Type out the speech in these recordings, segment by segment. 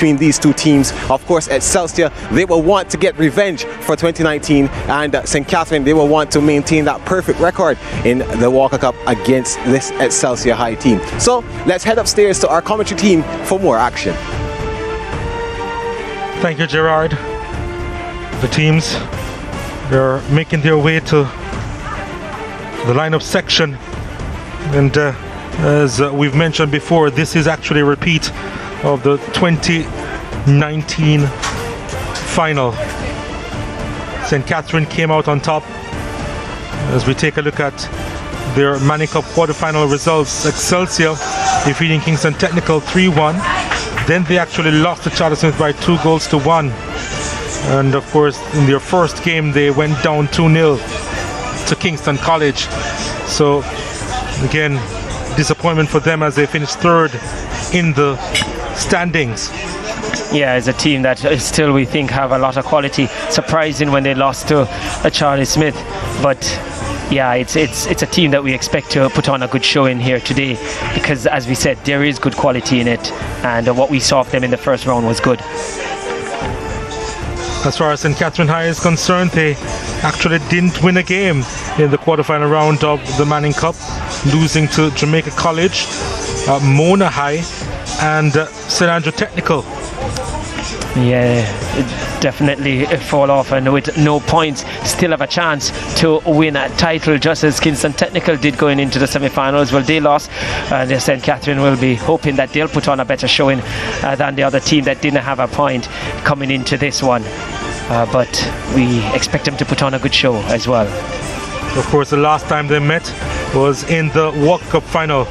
between these two teams. Of course, Excelsior, they will want to get revenge for 2019, and St. Catherine, they will want to maintain that perfect record in the Walker Cup against this Excelsior High team. So let's head upstairs to our commentary team for more action. Thank you, Gerard. The teams, they're making their way to the lineup section, and as we've mentioned before, this is actually a repeat of the 2019 final. St. Catherine came out on top. As we take a look at their Manning Cup quarterfinal results, Excelsior defeating Kingston Technical 3-1. Then they actually lost to Charlottesville by 2-1. And of course, in their first game, they went down 2-0 to Kingston College. So again, disappointment for them as they finished third in the standings. Yeah, it's a team that still we think have a lot of quality. Surprising when they lost to Charlie Smith, but yeah, it's a team that we expect to put on a good show in here today, because as we said, there is good quality in it, and what we saw of them in the first round was good. As far as St. Catherine High is concerned, they actually didn't win a game in the quarterfinal round of the Manning Cup, losing to Jamaica College, Mona High, and St. Andrew Technical. Yeah, definitely fall off, and with no points still have a chance to win a title, just as Kingston Technical did going into the semi-finals. Well, they lost, and St. Catherine will be hoping that they'll put on a better showing than the other team that didn't have a point coming into this one, but we expect them to put on a good show as well. Of course, the last time they met was in the Walker Cup final,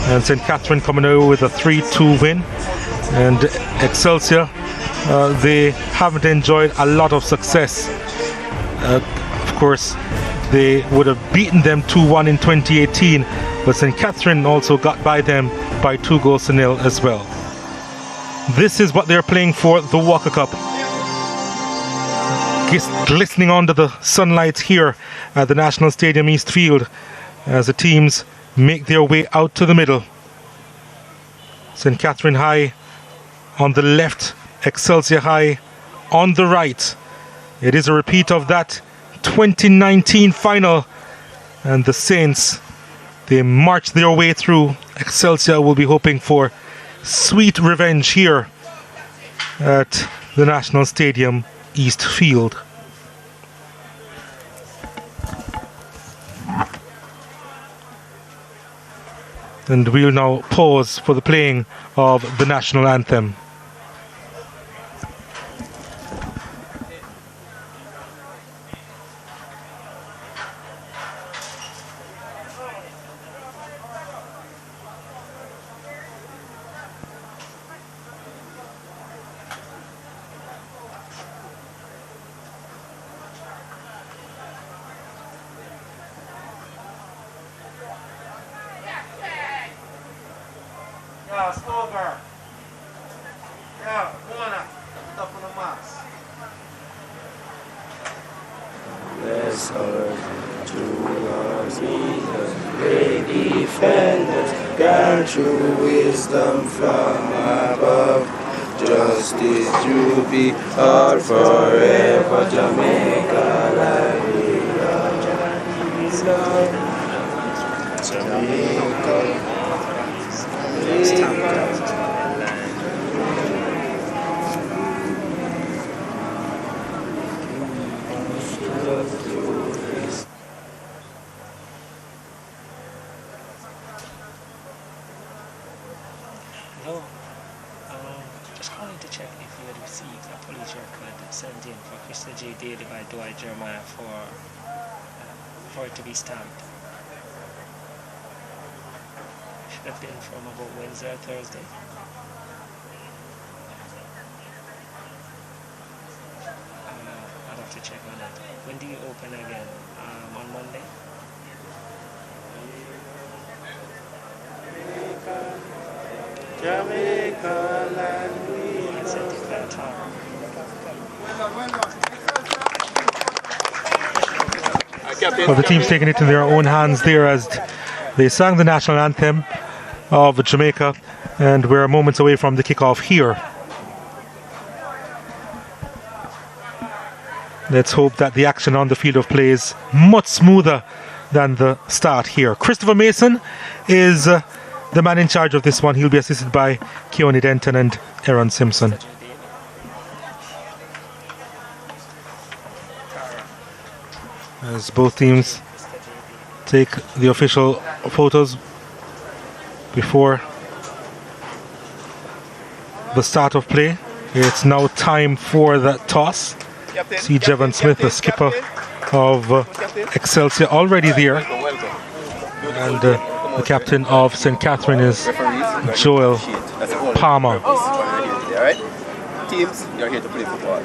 and St. Catherine coming out with a 3-2 win, and Excelsior, they haven't enjoyed a lot of success. Of course, they would have beaten them 2-1 in 2018, but St. Catherine also got by them by 2-0 as well. This is what they're playing for, the Walker Cup. Glistening under the sunlight here at the National Stadium East Field as the teams make their way out to the middle. St. Catherine High on the left, Excelsior High on the right. It is a repeat of that 2019 final, and the Saints, they march their way through. Excelsior will be hoping for sweet revenge here at the National Stadium East Field. And we'll now pause for the playing of the national anthem. Just calling to check if you had received a police record sent in for Mr. J. Daly by Dwight Jeremiah for it to be stamped. Should have been from about Wednesday or Thursday. I'll have to check on it. When do you open again? On Monday? Jamaica land. Well, the team's taking it in their own hands there as they sang the national anthem of Jamaica, and we're moments away from the kickoff here. let's hope that the action on the field of play is much smoother than the start here. Christopher Mason is the man in charge of this one. He'll be assisted by Keone Denton and Aaron Simpson. As both teams take the official photos before the start of play. It's now time for the toss. See Jevon Smith, the skipper of Excelsior, already there. And the captain of St. Catherine is Joel Palmer. Alright? Teams, you're here to play football.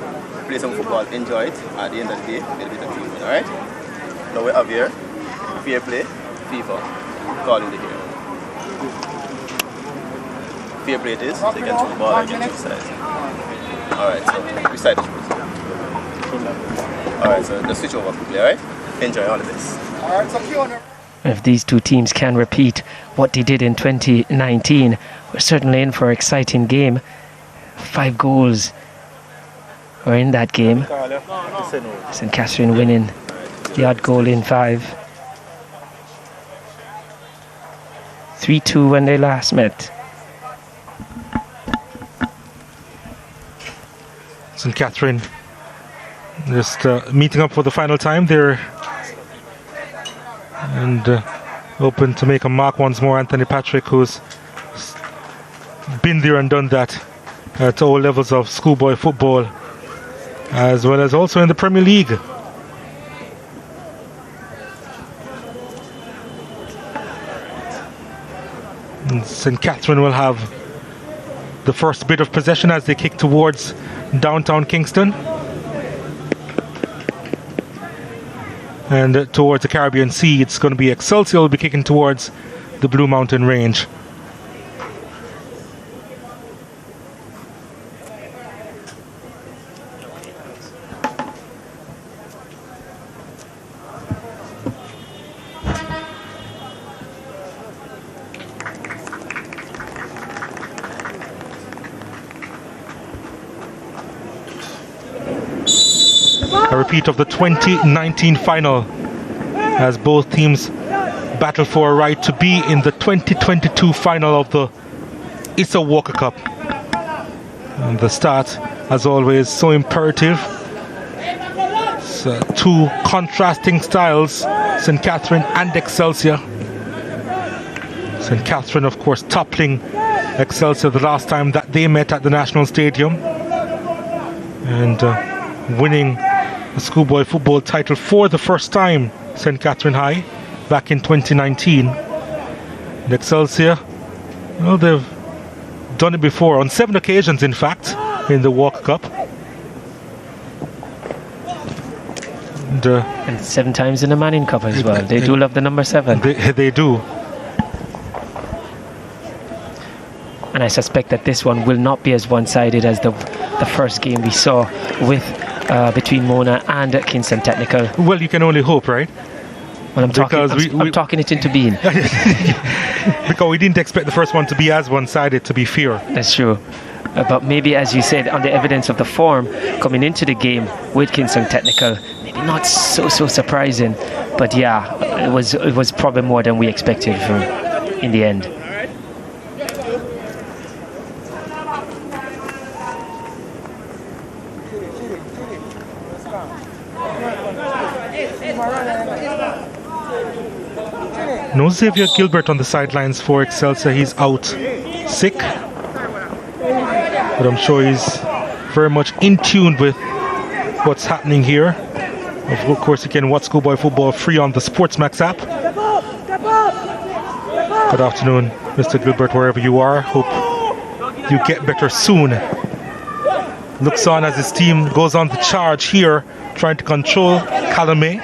Play some football, enjoy it. At the end of the day, it'll be the team win, alright? Now we have here, fair play, FIFA, calling the game. Fair play it is, so you can throw the ball against the side. Alright, so we side the first. Alright, so let's switch over quickly, alright? Enjoy all of this. Alright, so if these two teams can repeat what they did in 2019, we're certainly in for an exciting game. 5 goals were in that game. St. Catherine winning the odd goal in 5. 3-2 when they last met. St. Catherine just meeting up for the final time there. And open to make a mark once more. Anthony Patrick, who's been there and done that at all levels of schoolboy football, as well as also in the Premier League. And St. Catherine will have the first bit of possession as they kick towards downtown Kingston. And towards the Caribbean Sea, it's going to be Excelsior will be kicking towards the Blue Mountain Range. A repeat of the 2019 final as both teams battle for a right to be in the 2022 final of the ISSA Walker Cup. And the start, as always, so imperative. It's, two contrasting styles, St. Catherine and Excelsior. St. Catherine, of course, toppling Excelsior the last time that they met at the National Stadium. And winning the schoolboy football title for the first time, St. Catherine High, back in 2019. And Excelsior, well, they've done it before, on 7 occasions in fact, in the Walker Cup. And 7 times in the Manning Cup as well. They do love the number 7. They do. And I suspect that this one will not be as one-sided as the first game we saw with between Mona and Kingston Technical. Well, you can only hope, right? Well, I'm talking it into being. Because we didn't expect the first one to be as one-sided, to be fair. That's true. But maybe, as you said, on the evidence of the form coming into the game with Kingston Technical, maybe not so surprising. But yeah, it was probably more than we expected in the end. No Xavier Gilbert on the sidelines for Excelsior. He's out sick, but I'm sure he's very much in tune with what's happening here. Of course, you can watch Schoolboy Football free on the SportsMax app. Good afternoon, Mr. Gilbert, wherever you are. Hope you get better soon. Looks on as his team goes on the charge here, trying to control Calumet.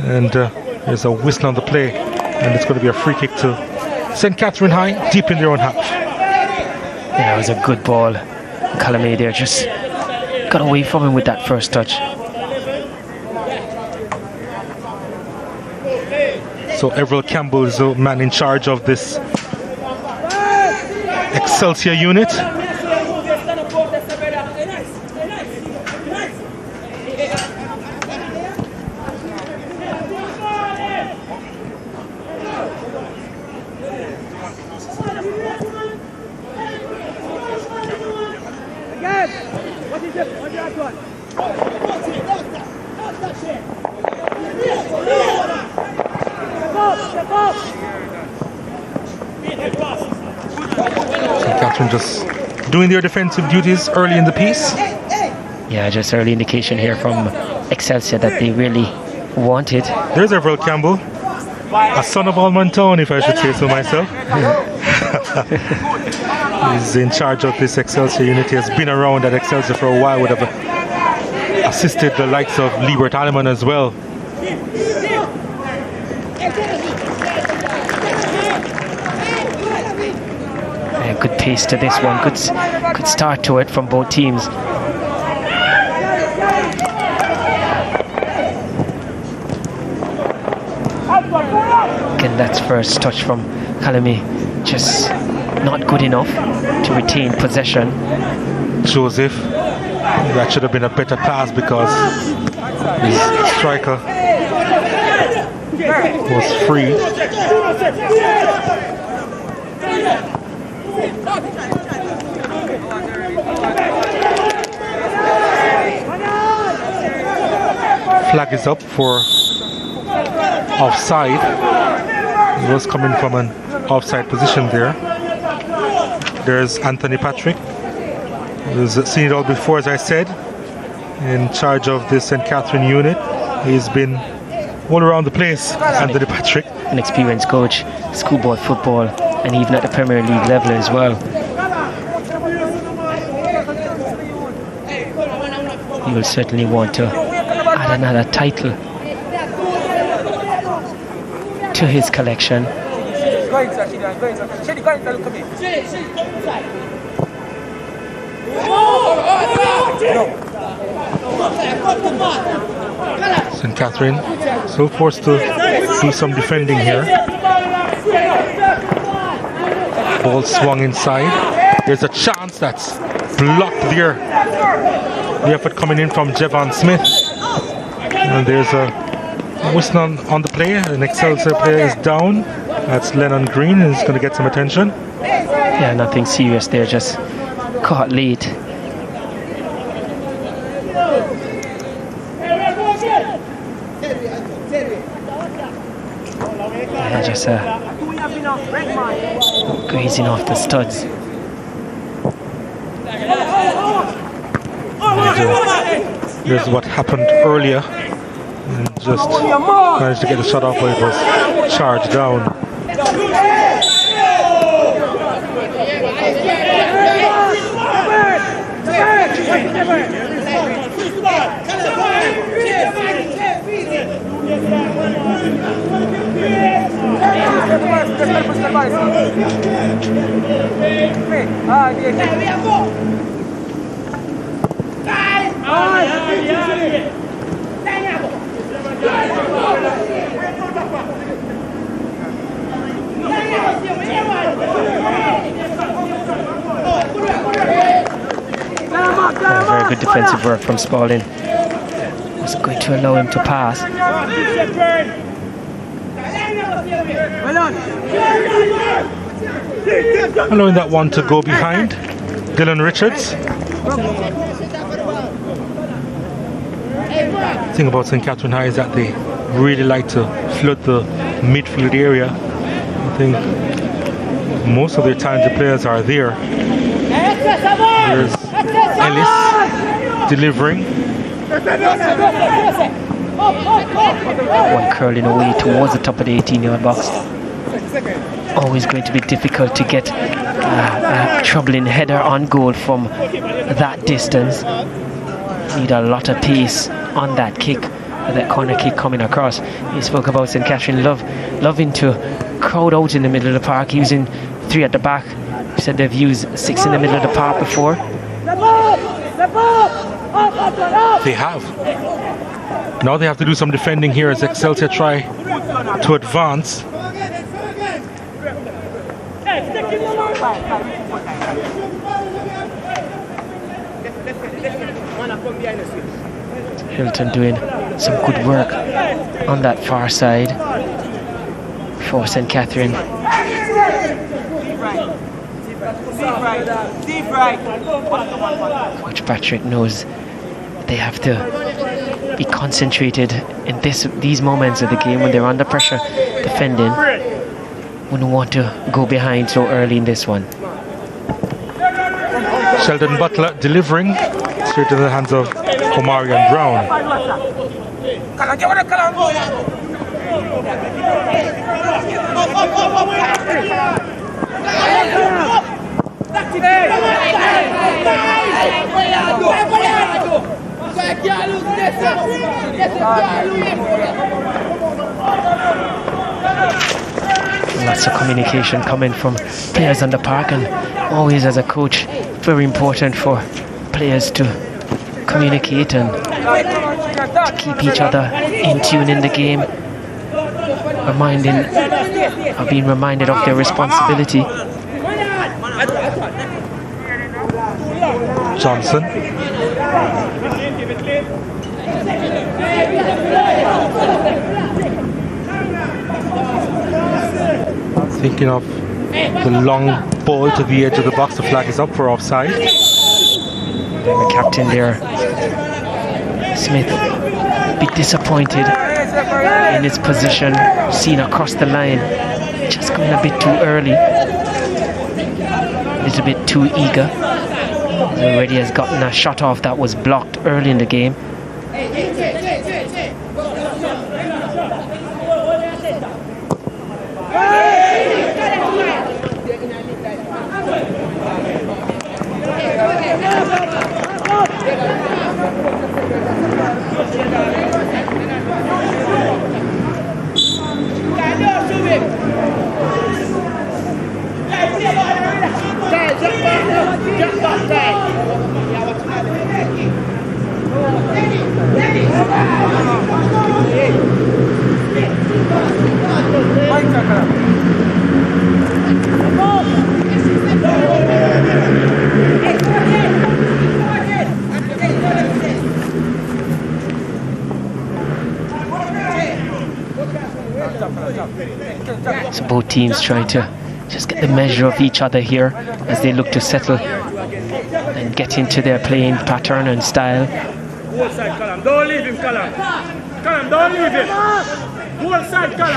And there's a whistle on the play, and it's going to be a free kick to St. Catherine High, deep in their own half. Yeah, it was a good ball. Calumet there just got away from him with that first touch. So Everett Campbell is the man in charge of this Excelsior unit. St. Catherine just doing their defensive duties early in the piece. Yeah, just early indication here from Excelsior that they really want it. There's Everett Campbell, a son of Almontown, if I should say so myself. He's in charge of this Excelsior unit. He has been around at Excelsior for a while, would have assisted the likes of Liebert Alleman as well. Good pace to this one, good start to it from both teams. Again, that's first touch from Calamy, just not good enough to retain possession. Joseph, that should have been a better pass because his striker was free. Flag is up for offside. He was coming from an offside position there. There's Anthony Patrick, who's seen it all before, as I said, in charge of this St. Catherine unit. He's been all around the place, Anthony Patrick. An experienced coach, schoolboy football, and even at the Premier League level as well. He will certainly want to add another title to his collection. St. Catherine still forced to do some defending here. Ball swung inside. There's a chance that's blocked there. The effort coming in from Jevon Smith. And there's a whistle on the play. An Excelsior player is down. That's Lennon Green, who's going to get some attention. Yeah, nothing serious there, just caught late. Yeah, just grazing off the studs. Here's what happened earlier. And just managed to get the shot off, but it was charged down. Very good defensive work from Spalding. Was going to allow him to pass. Allowing that one to go behind. Dylan Richards. The thing about St. Catherine High is that they really like to flood the midfield area. I think most of their talented players are there. There's Ellis delivering. One curling away towards the top of the 18-yard box. Always going to be difficult to get a troubling header on goal from that distance. Need a lot of pace on that kick, that corner kick coming across. He spoke about St. Catherine loving to crowd out in the middle of the park, using 3 at the back. He said they've used 6 in the middle of the park before. They have. Now they have to do some defending here as Excelsior try to advance. Hilton doing some good work on that far side for St. Catherine. Coach Patrick knows they have to be concentrated in these moments of the game when they're under pressure defending. Wouldn't want to go behind so early in this one. Sheldon Butler delivering straight to the hands of Omarion Brown. Lots of communication coming from players on the park, and always as a coach, very important for players to communicate and to keep each other in tune in the game, being reminded of their responsibility. Johnson. Thinking of the long ball to the edge of the box. The flag is up for offside. The captain there, Smith, a bit disappointed in his position, seen across the line, just going a bit too early, a little bit too eager. He already has gotten a shot off that was blocked early in the game. So both teams trying to just get the measure of each other here as they look to settle and get into their playing pattern and style. Don't leave him, Callum. Callum, don't leave him.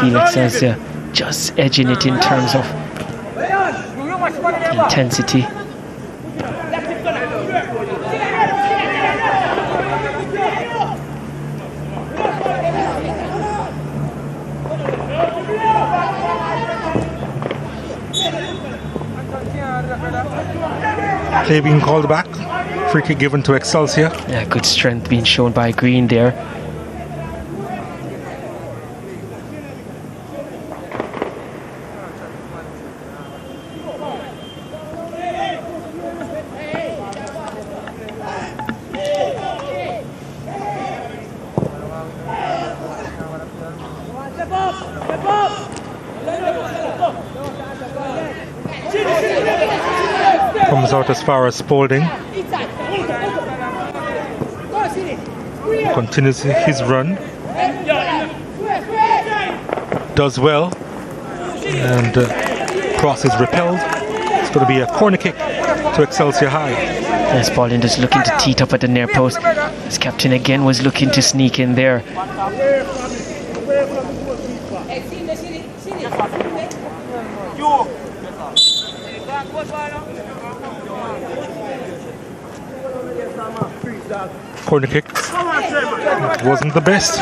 Feel Excelsior just edging it in terms of intensity. Play being called back. Free kick given to Excelsior. Yeah, good strength being shown by Green there. Comes out as far as Spalding. Continues his run. Does well. And cross is repelled. It's going to be a corner kick to Excelsior High. Yes, Spalding just looking to tee it up at the near post. His captain again was looking to sneak in there. Corner kick. It wasn't the best.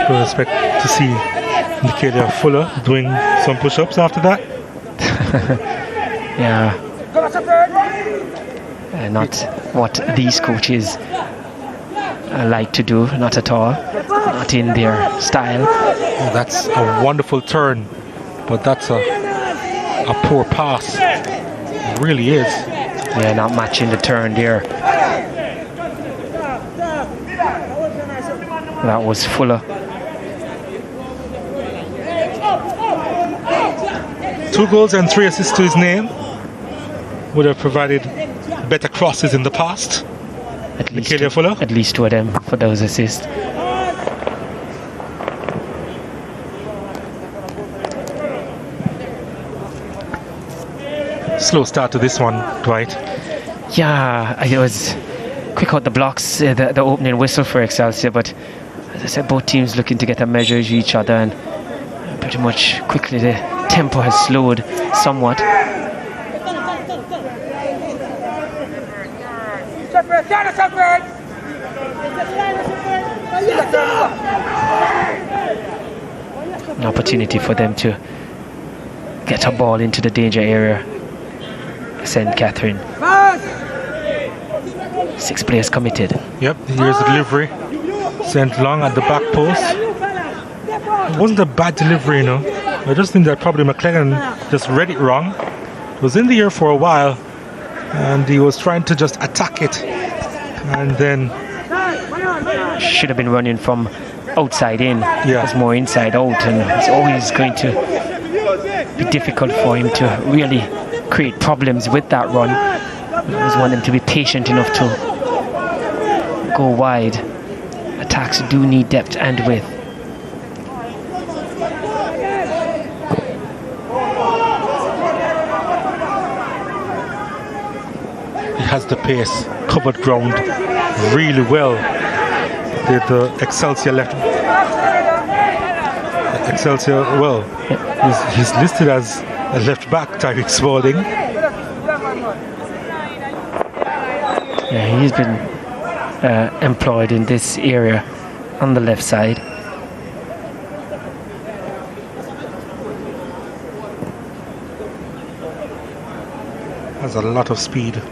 We expect to see Nicalia Fuller doing some push-ups after that. Yeah. Not what these coaches like to do, not at all. Not in their style. Oh, that's a wonderful turn, but that's a poor pass. It really is. Yeah, not matching the turn there. That was Fuller. 2 goals and 3 assists to his name would have provided better crosses in the past. At least Fuller? At least 2 of them for those assists. Slow start to this one, Dwight. Yeah, it was quick out the blocks, the opening whistle for Excelsior, but as I said, both teams looking to get a measure of each other, and pretty much quickly the tempo has slowed somewhat. An opportunity for them to get a ball into the danger area. St. Catherine. 6 players committed. Yep, here's the delivery. Sent long at the back post. It wasn't a bad delivery, you know. I just think that probably McLennan just read it wrong. It was in the air for a while, and he was trying to just attack it. And then... should have been running from outside in. Yeah. It was more inside out, and it's always going to be difficult for him to really create problems with that run. I always want him to be patient enough to go wide. Attacks do need depth and width. He has the pace, covered ground really well. The Excelsior left. Excelsior, well, he's listed as a left back, Tyreek Spalding. Yeah, he's been employed in this area on the left side. Has a lot of speed.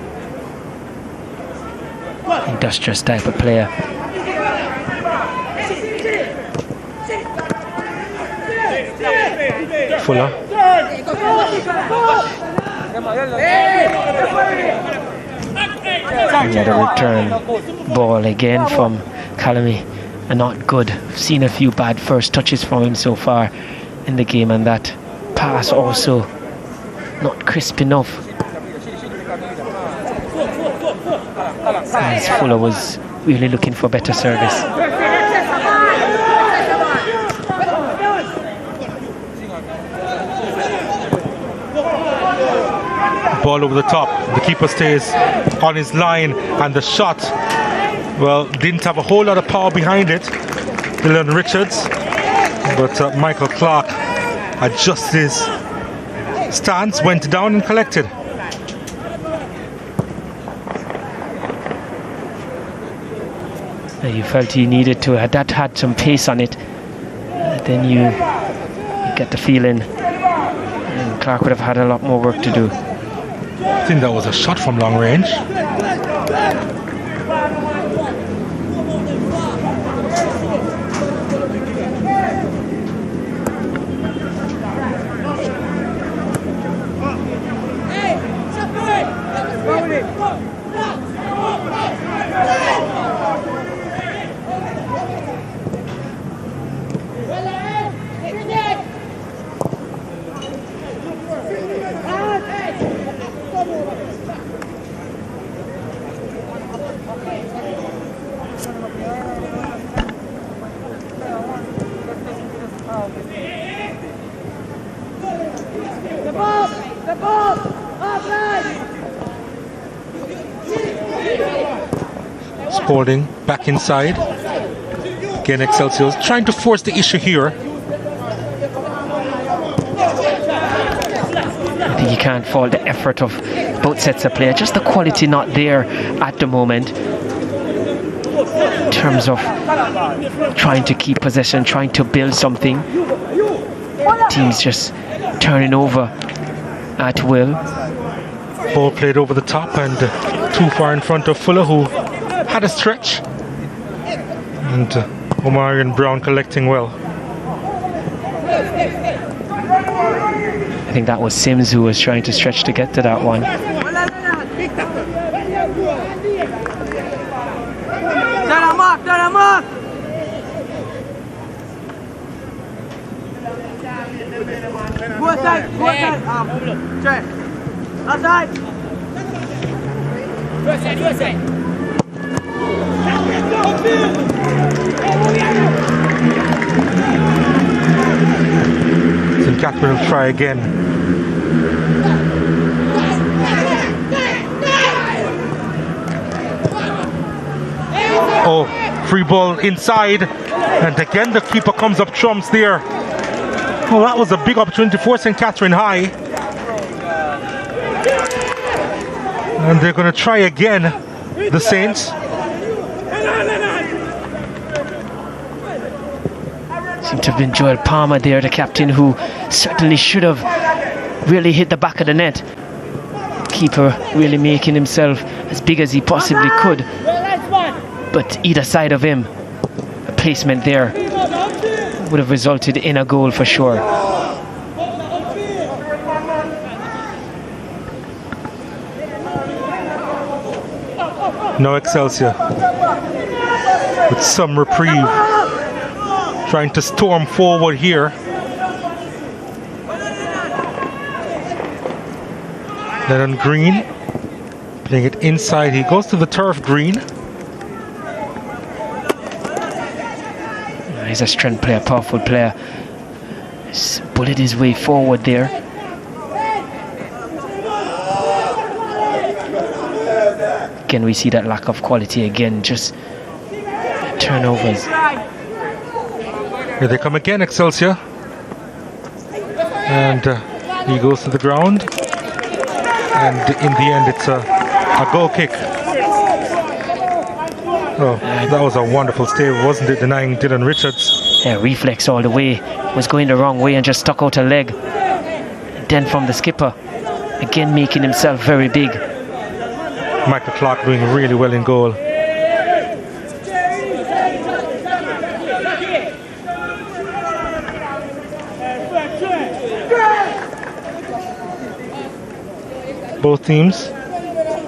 Industrious type of player. Fuller. Another return ball again from Calamy, and not good. I've seen a few bad first touches from him so far in the game, and that pass also not crisp enough. As Fuller was really looking for better service. Ball over the top. The keeper stays on his line, and the shot, well, didn't have a whole lot of power behind it. Dylan Richards, but Michael Clark adjusted his stance, went down and collected. You felt he needed to, that had some pace on it. Then you get the feeling and Clark would have had a lot more work to do. I think that was a shot from long range. Spalding back inside. Again, Excelsior trying to force the issue here. I think you can't fault the effort of both sets of play. Just the quality not there at the moment in terms of trying to keep possession, trying to build something. Teams just turning over at will. Ball played over the top and too far in front of Fuller, who had a stretch. And Omarion Brown collecting well. I think that was Sims who was trying to stretch to get to that one. St. Catherine will try again. Oh, free ball inside, and again the keeper comes up trumps there. Well, that was a big opportunity for St. Catherine High. And they're going to try again, the Saints. Seemed to have been Joel Palmer there, the captain, who certainly should have really hit the back of the net. Keeper really making himself as big as he possibly could. But either side of him, a placement there would have resulted in a goal for sure. Now Excelsior with some reprieve, trying to storm forward here. Then on Green, playing it inside, he goes to the turf Green. He's a strength player, powerful player. He's bullied his way forward there. Again, we see that lack of quality again, just turnovers. Here they come again, Excelsior. And he goes to the ground. And in the end, it's a goal kick. Oh, that was a wonderful stay, wasn't it, denying Dylan Richards? Yeah, reflex all the way. Was going the wrong way and just stuck out a leg. And then from the skipper, again making himself very big. Michael Clark doing really well in goal. Both teams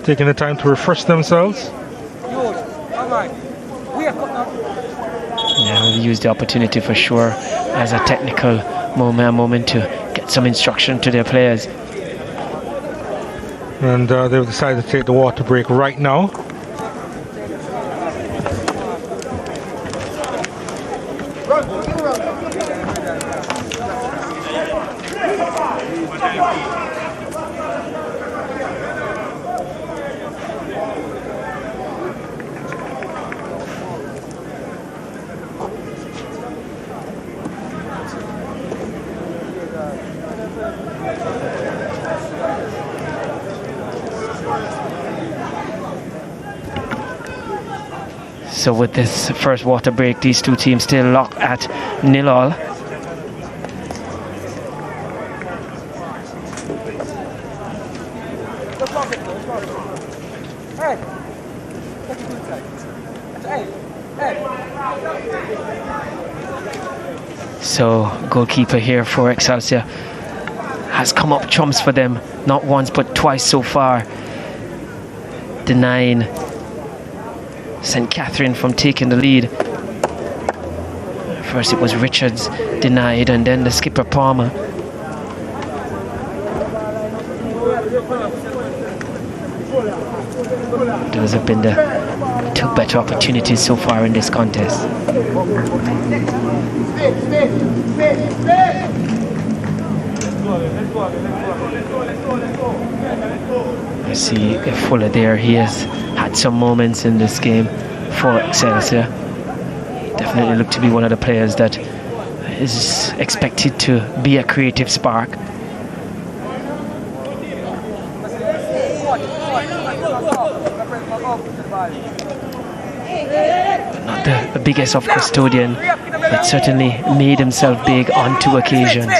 taking the time to refresh themselves. Yeah, we'll use the opportunity for sure as a technical moment to get some instruction to their players. And they've decided to take the water break right now. So with this first water break, these two teams still locked at 0-0. So goalkeeper here for Excelsior has come up trumps for them, not once but twice so far, denying St. Catherine from taking the lead. First it was Richards denied, and then the skipper Palmer. Those have been the two better opportunities so far in this contest. I see Fuller there. He has had some moments in this game for Excelsior. He definitely looked to be one of the players that is expected to be a creative spark. Not the biggest of custodian, but certainly made himself big on two occasions.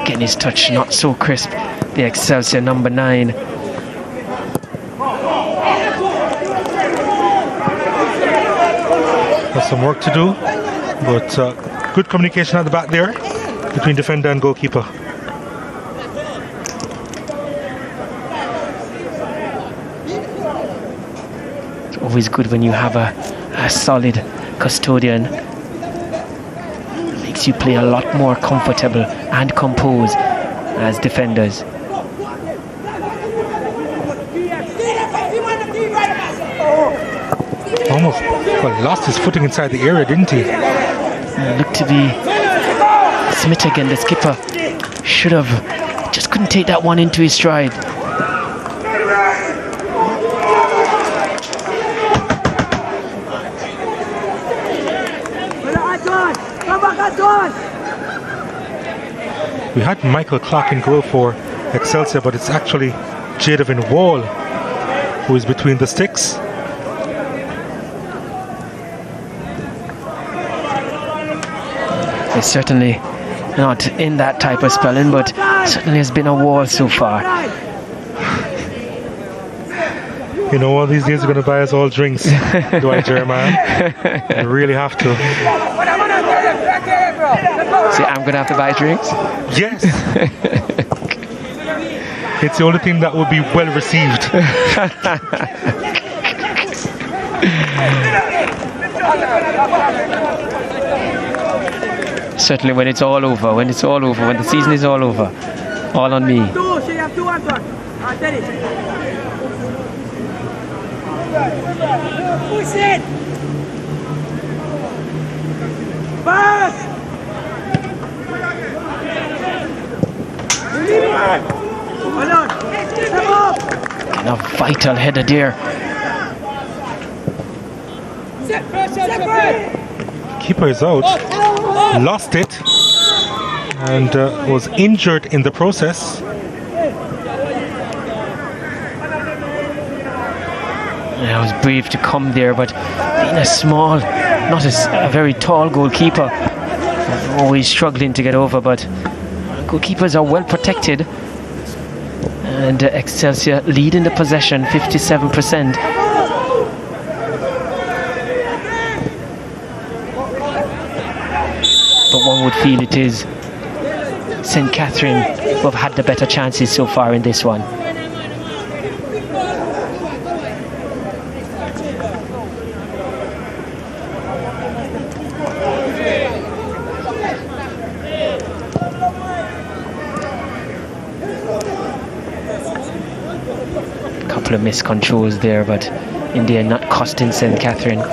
Getting his touch not so crisp, the Excelsior number 9. some work to do, but good communication at the back there between defender and goalkeeper. It's always good when you have a solid custodian. It makes you play a lot more comfortable and composed as defenders. Almost lost his footing inside the area, didn't he? Looked to be Smith again, the skipper. Should have, just couldn't take that one into his stride. We had Michael Clark in goal for Excelsior, but it's actually Jadavin Wall who is between the sticks. It's certainly not in that type of spelling, but certainly has been a wall so far. You know, one of these days you're going to buy us all drinks, do I, Jeremiah? You really have to. See, I'm going to have to buy drinks? Yes. It's the only thing that would be well received. Certainly when it's all over, when the season is all over, all on me. Push it! Pass! And a vital header there. Keeper is out, lost it, and was injured in the process. I was brave to come there, but being a small, not a very tall goalkeeper, I'm always struggling to get over, but goalkeepers are well protected. And Excelsior leading the possession, 57%. But one would feel it is St. Catherine who have had the better chances so far in this one. Couple of miscontrols there, but in the end not costing St. Catherine.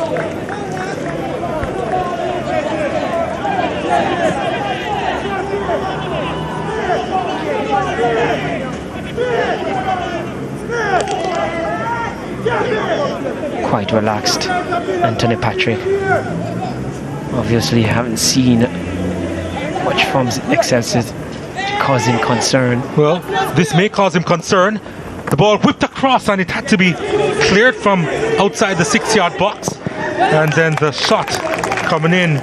Quite relaxed, Anthony Patrick. Obviously haven't seen much from Excelsior to cause him concern. Well, this may cause him concern. The ball whipped across and it had to be cleared from outside the 6-yard box. And then the shot coming in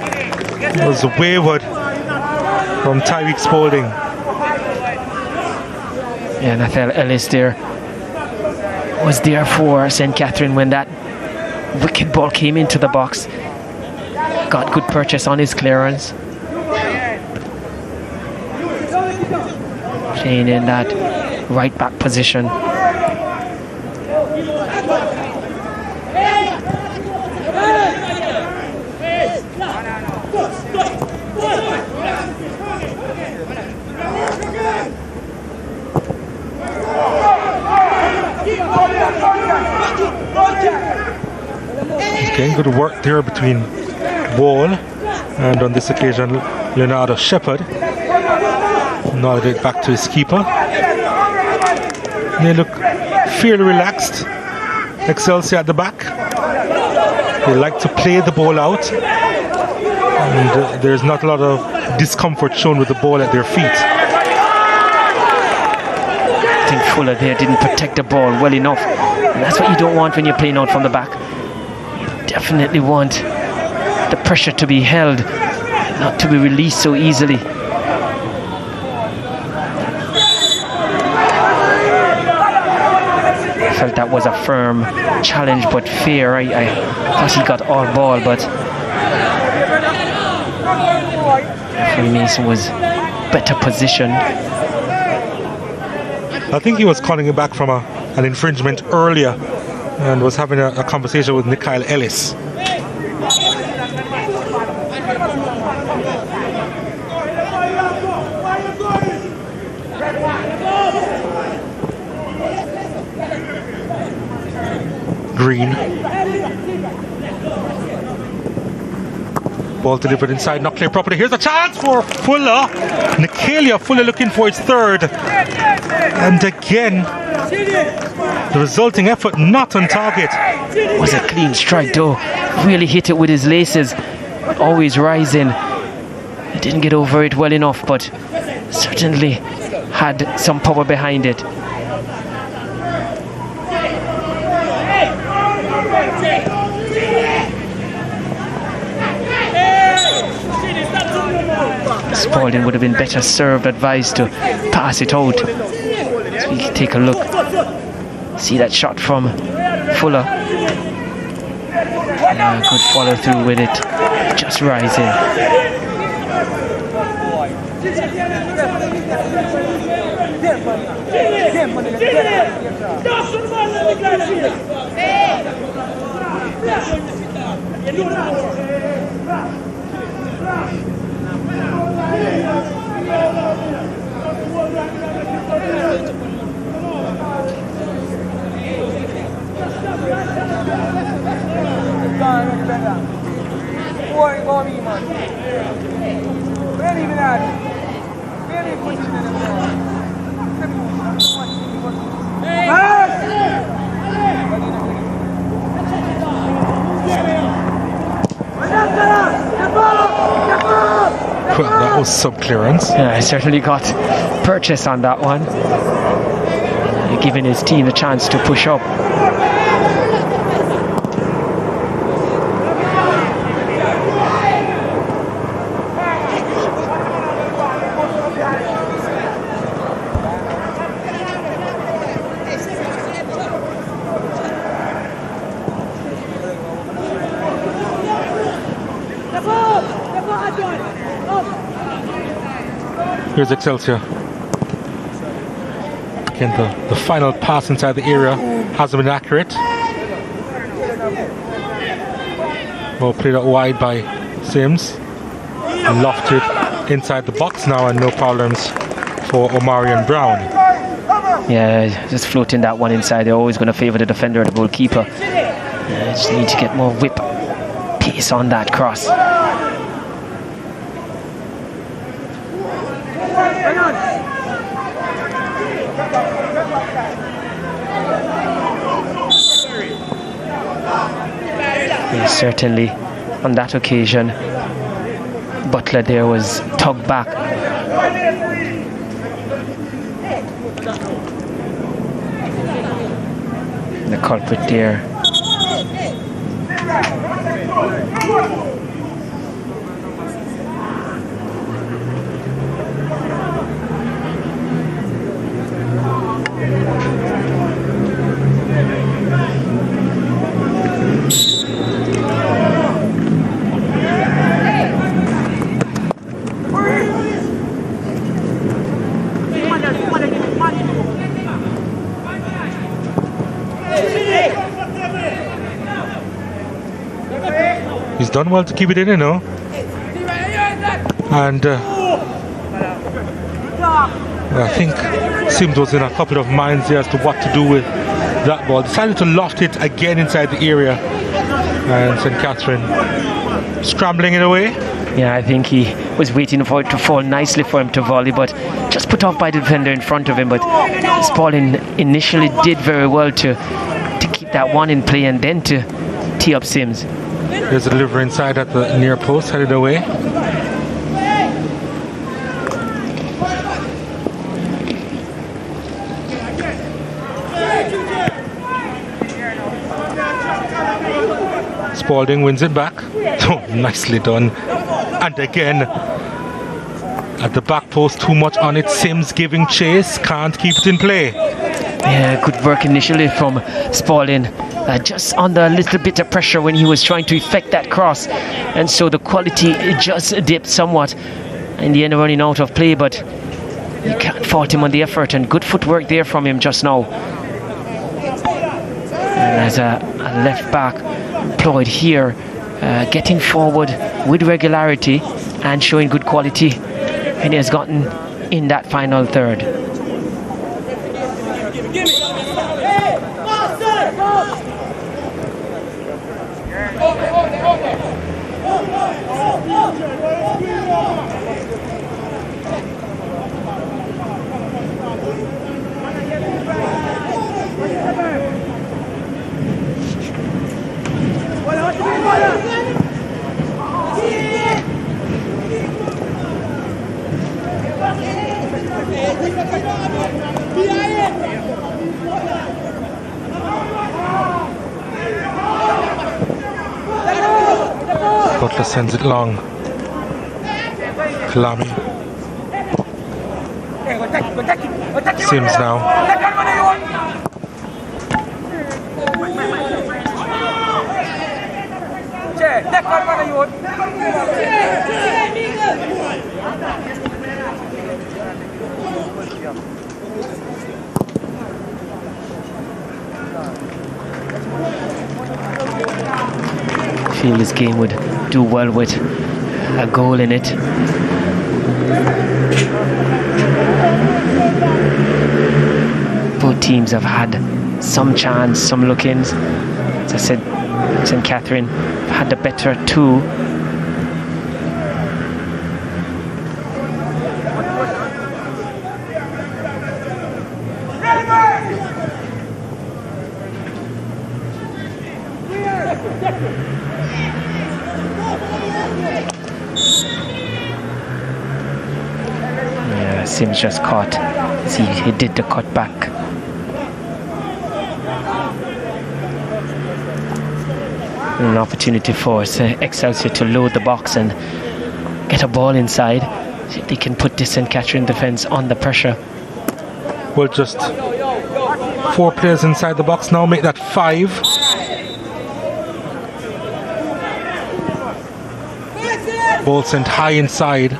was wayward from Tyreek Spalding. Yeah, Nathaniel Ellis there was there for St. Catherine when that wicked ball came into the box. Got good purchase on his clearance. Playing in that right back position. Again, good work there between Wall and on this occasion Leonardo Shepherd. Nodded it back to his keeper. They look fairly relaxed. Excelsior at the back. They like to play the ball out, and there's not a lot of discomfort shown with the ball at their feet. I think Fuller there didn't protect the ball well enough, and that's what you don't want when you're playing out from the back. You definitely want the pressure to be held, not to be released so easily. I felt that was a firm challenge, but fair. I thought he got all ball, but Mason was better positioned. I think he was calling it back from an infringement earlier and was having a conversation with Mikhail Ellis. Green. Ball delivered inside, not clear properly. Here's a chance for Fuller. Nicalia Fuller looking for his third. And again, the resulting effort not on target. Was a clean strike though. Really hit it with his laces. Always rising. He didn't get over it well enough, but certainly had some power behind it. Spalding would have been better served, advised to pass it out. So we can take a look. See that shot from Fuller. Good follow through with it. Just rising. Well, that was some clearance. Yeah, I certainly got purchase on that one. Giving his team a chance to push up. Here's Excelsior. Again, the final pass inside the area hasn't been accurate. Ball played out wide by Sims. And lofted inside the box now, and no problems for Omarion Brown. Yeah, just floating that one inside. They're always going to favour the defender or the goalkeeper. Just need to get more whip pace on that cross. Certainly, on that occasion, Butler there was tugged back. The culprit there. He's done well to keep it in, you know. And I think Sims was in a couple of minds there as to what to do with that ball. Decided to loft it again inside the area. And St. Catherine scrambling it away. Yeah, I think he was waiting for it to fall nicely for him to volley, but just put off by the defender in front of him. But Spalding initially did very well to keep that one in play and then to tee up Sims. There's a delivery inside at the near post, headed away. Spalding wins it back. Oh, nicely done. And again, at the back post, too much on it. Sims giving chase, can't keep it in play. Yeah, good work initially from Spalding. Just under a little bit of pressure when he was trying to effect that cross, and so the quality just dipped somewhat. in the end running out of play, but you can't fault him on the effort, and good footwork there from him just now. And as a left back employed here, getting forward with regularity and showing good quality, and he has gotten in that final third. Butler sends it long. Kalami. Sims now. I feel this game would do well with a goal in it. Both teams have had some chance, some look-ins. As I said, St. Catherine had the better two. Yeah, Sims just caught. See, he did the cut back. An opportunity for Excelsior to load the box and get a ball inside. See if they can put this St. Catherine defence under pressure. Well, just 4 players inside the box now, make that 5. Ball sent high inside.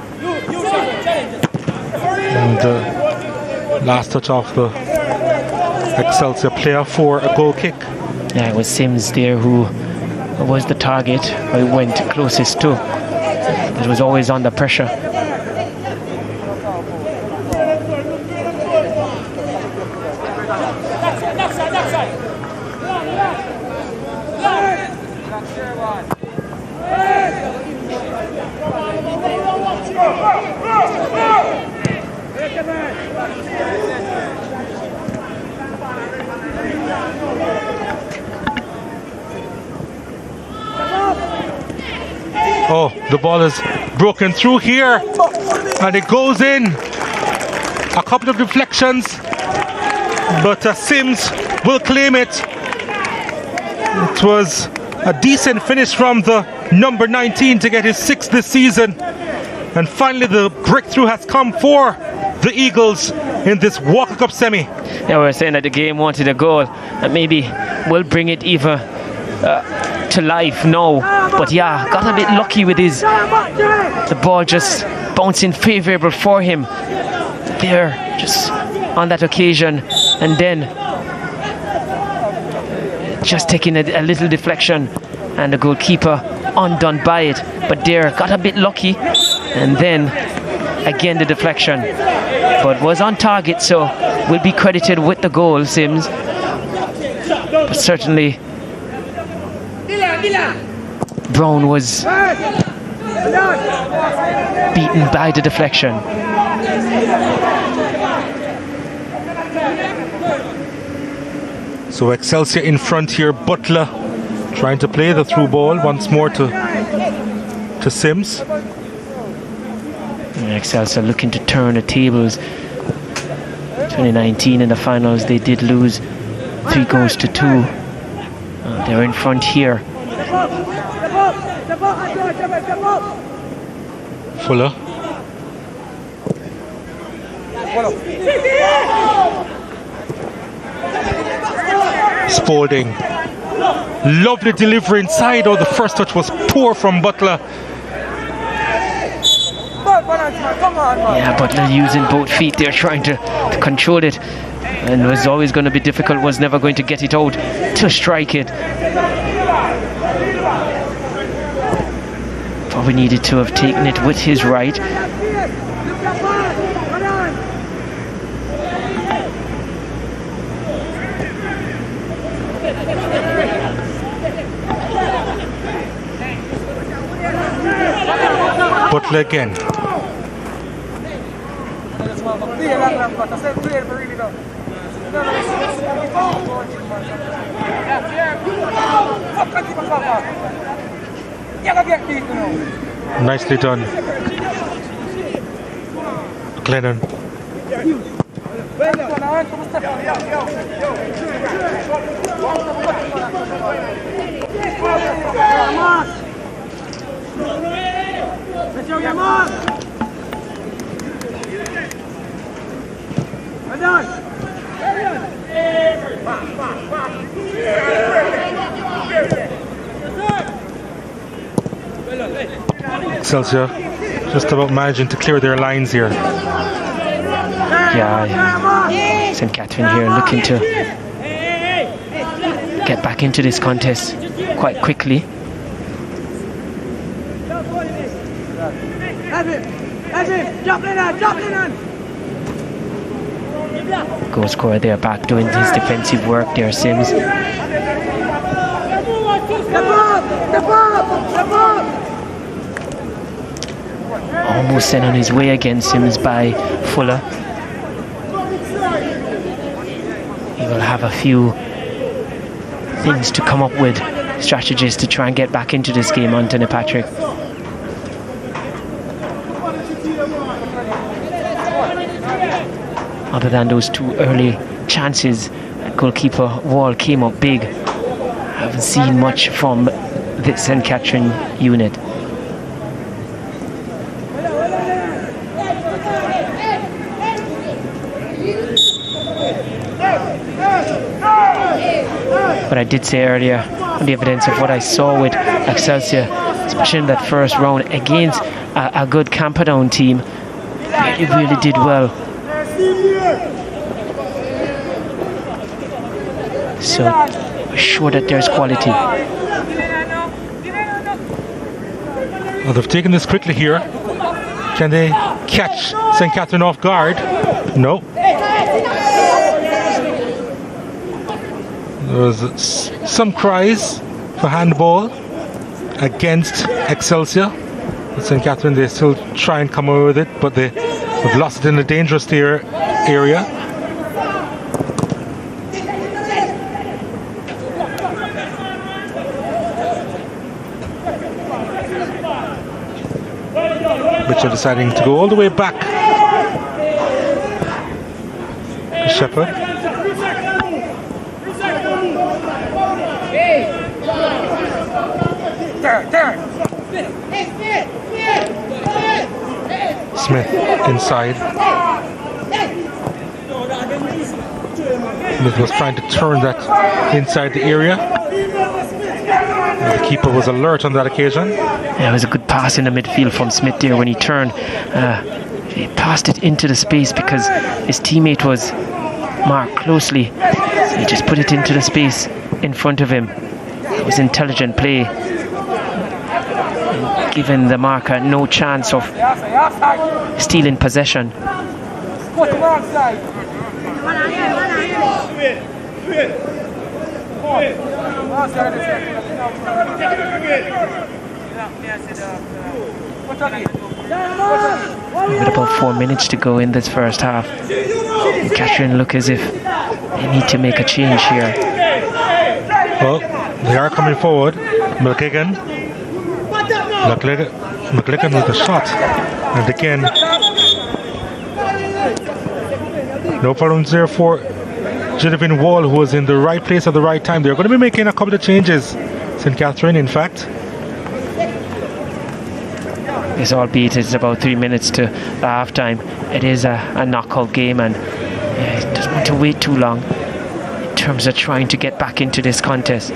And last touch off the Excelsior player for a goal kick. Yeah, it was Sims there who was the target, or went closest to. It was always under pressure. Oh, the ball is broken through here, and it goes in. A couple of deflections, but Sims will claim it. It was a decent finish from the number 19 to get his 6th this season. And finally the breakthrough has come for the Eagles in this Walker Cup semi. Yeah, we were saying that the game wanted a goal, and maybe we'll bring it even to life now. But yeah, got a bit lucky with the ball just bouncing favourable for him there, just on that occasion, and then just taking a little deflection, and the goalkeeper undone by it. But there, got a bit lucky, and then again the deflection, but was on target, so will be credited with the goal, Sims. But certainly Brown was beaten by the deflection. So Excelsior in front here. Butler trying to play the through ball once more to Sims. Excelsior looking to turn the tables. 2019 in the finals they did lose 3-2. They're in front here. Fuller. Spalding. Lovely delivery inside. Oh, the first touch was poor from Butler. Yeah, Butler using both feet there, trying to control it. And it was always going to be difficult, was never going to get it out to strike it. Probably needed to have taken it with his right. Butler again. Nicely done, Glennon. Excelsior just about managing to clear their lines here. Yeah, St. Catherine here looking to get back into this contest quite quickly. Goal scorer there back doing his defensive work there, Sims. Almost sent on his way again, Sims, by Fuller. He will have a few things to come up with, strategies to try and get back into this game, Anthony Patrick. Other than those two early chances, goalkeeper Wall came up big. I haven't seen much from the St. Catherine unit. But I did say earlier, on the evidence of what I saw with Excelsior, especially in that first round against a good Camperdown team, really did well. So, sure that there's quality. Well, they've taken this quickly here. Can they catch St. Catherine off guard? No. There was some cries for handball against Excelsior. St. Catherine, they still try and come away with it, but they've lost it in a dangerous area. Which are deciding to go all the way back. Shepherd. Smith inside. Smith was trying to turn that inside the area. The keeper was alert on that occasion. Yeah, it was a good pass in the midfield from Smith there when he turned. He passed it into the space because his teammate was marked closely. So he just put it into the space in front of him. It was intelligent play, giving the marker no chance of stealing possession. With about 4 minutes to go in this first half, Catherine look as if they need to make a change here. Well, they are coming forward. McGigan with a shot, and again, no problems there for Jonathan Wall, who was in the right place at the right time. They're going to be making a couple of changes, St. Catherine, in fact. Yes, albeit it's about 3 minutes to the half-time. It is a knockout game, and it doesn't want to wait too long in terms of trying to get back into this contest.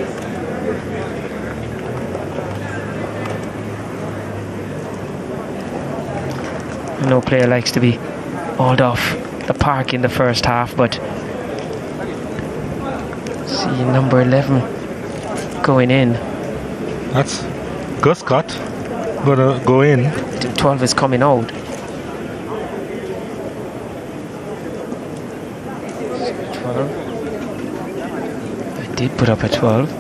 No player likes to be hauled off the park in the first half, but see number 11 going in. That's Guscott gonna go in. 12 is coming out. 12. I did put up a 12.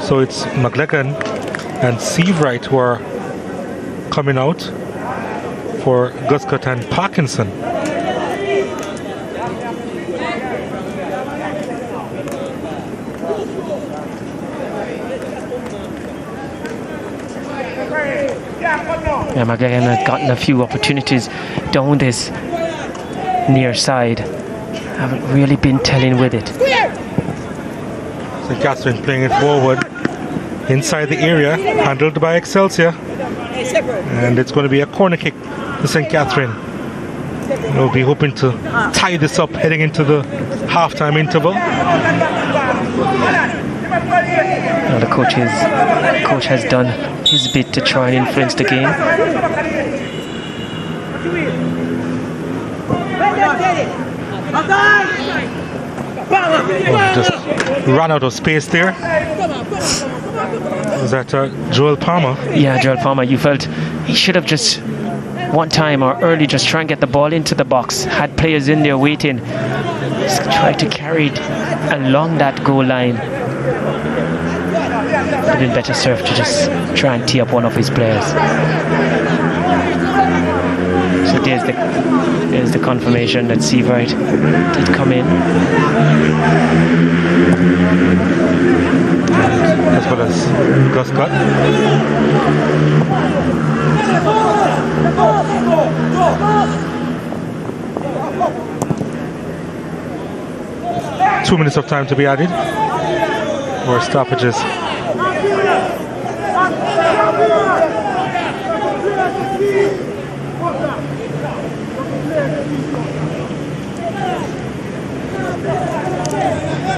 So it's McLegan and Seavright who are coming out for Guscott and Parkinson. Yeah, McLegan has gotten a few opportunities down this near side. Haven't really been telling with it. St. Catherine playing it forward inside the area, handled by Excelsior. And it's going to be a corner kick to St. Catherine. They'll be hoping to tie this up heading into the halftime interval. Now the coach has done his bit to try and influence the game. Oh, just ran out of space there. Was that Joel Palmer? Yeah, Joel Palmer. You felt he should have just one time or early just try and get the ball into the box. Had players in there waiting. Just tried to carry it along that goal line. Would have been better served to just try and tee up one of his players. So there's the confirmation that Seavright did come in. As well as Guscott. Two minutes of time to be added, or stoppages.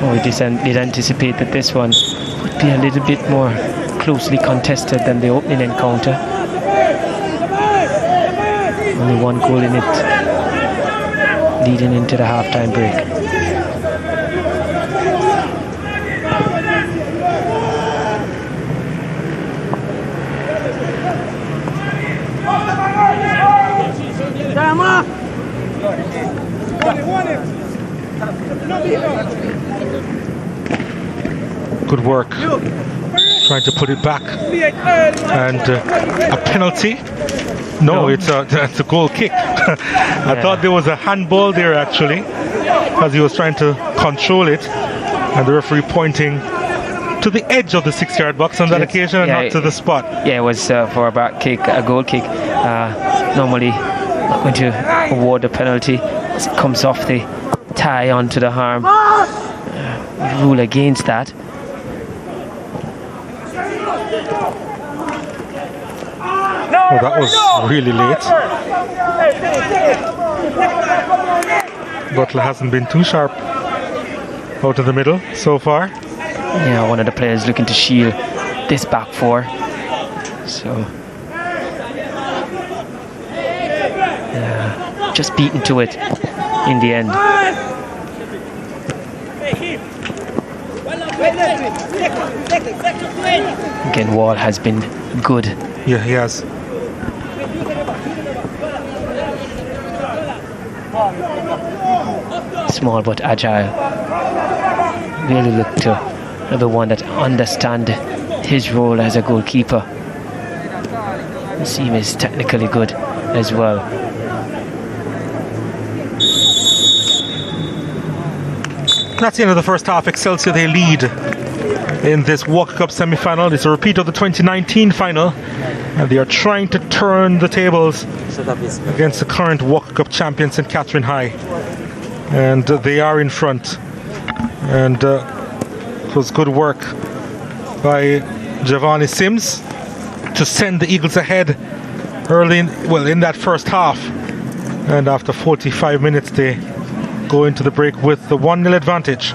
We did anticipate that this one would be a little bit more closely contested than the opening encounter. Only one goal in it, leading into the halftime break. Good work, trying to put it back, and a penalty. No, it's a goal kick. I thought there was a handball there actually, as he was trying to control it, and the referee pointing to the edge of the 6-yard box on that occasion, and not to the spot. Yeah, it was for a back kick, a goal kick. Normally not going to award the penalty as it comes off the tie onto the arm. Rule against that. Oh, that was really late. Butler hasn't been too sharp out of the middle so far. Yeah, one of the players looking to shield this back four. So, yeah, just beaten to it in the end. Again, Wall has been good. Yeah, he has. Small but agile. Really look to the one that understands his role as a goalkeeper. Seem is technically good as well. That's the end of the first half. Excelsior, they lead in this Walker Cup semi-final. It's a repeat of the 2019 final, and they are trying to turn the tables against the current Walker Cup champion, St. Catherine High, and they are in front. And it was good work by Giovanni Sims to send the Eagles ahead early in that first half, And after 45 minutes, they go into the break with the 1-0 advantage.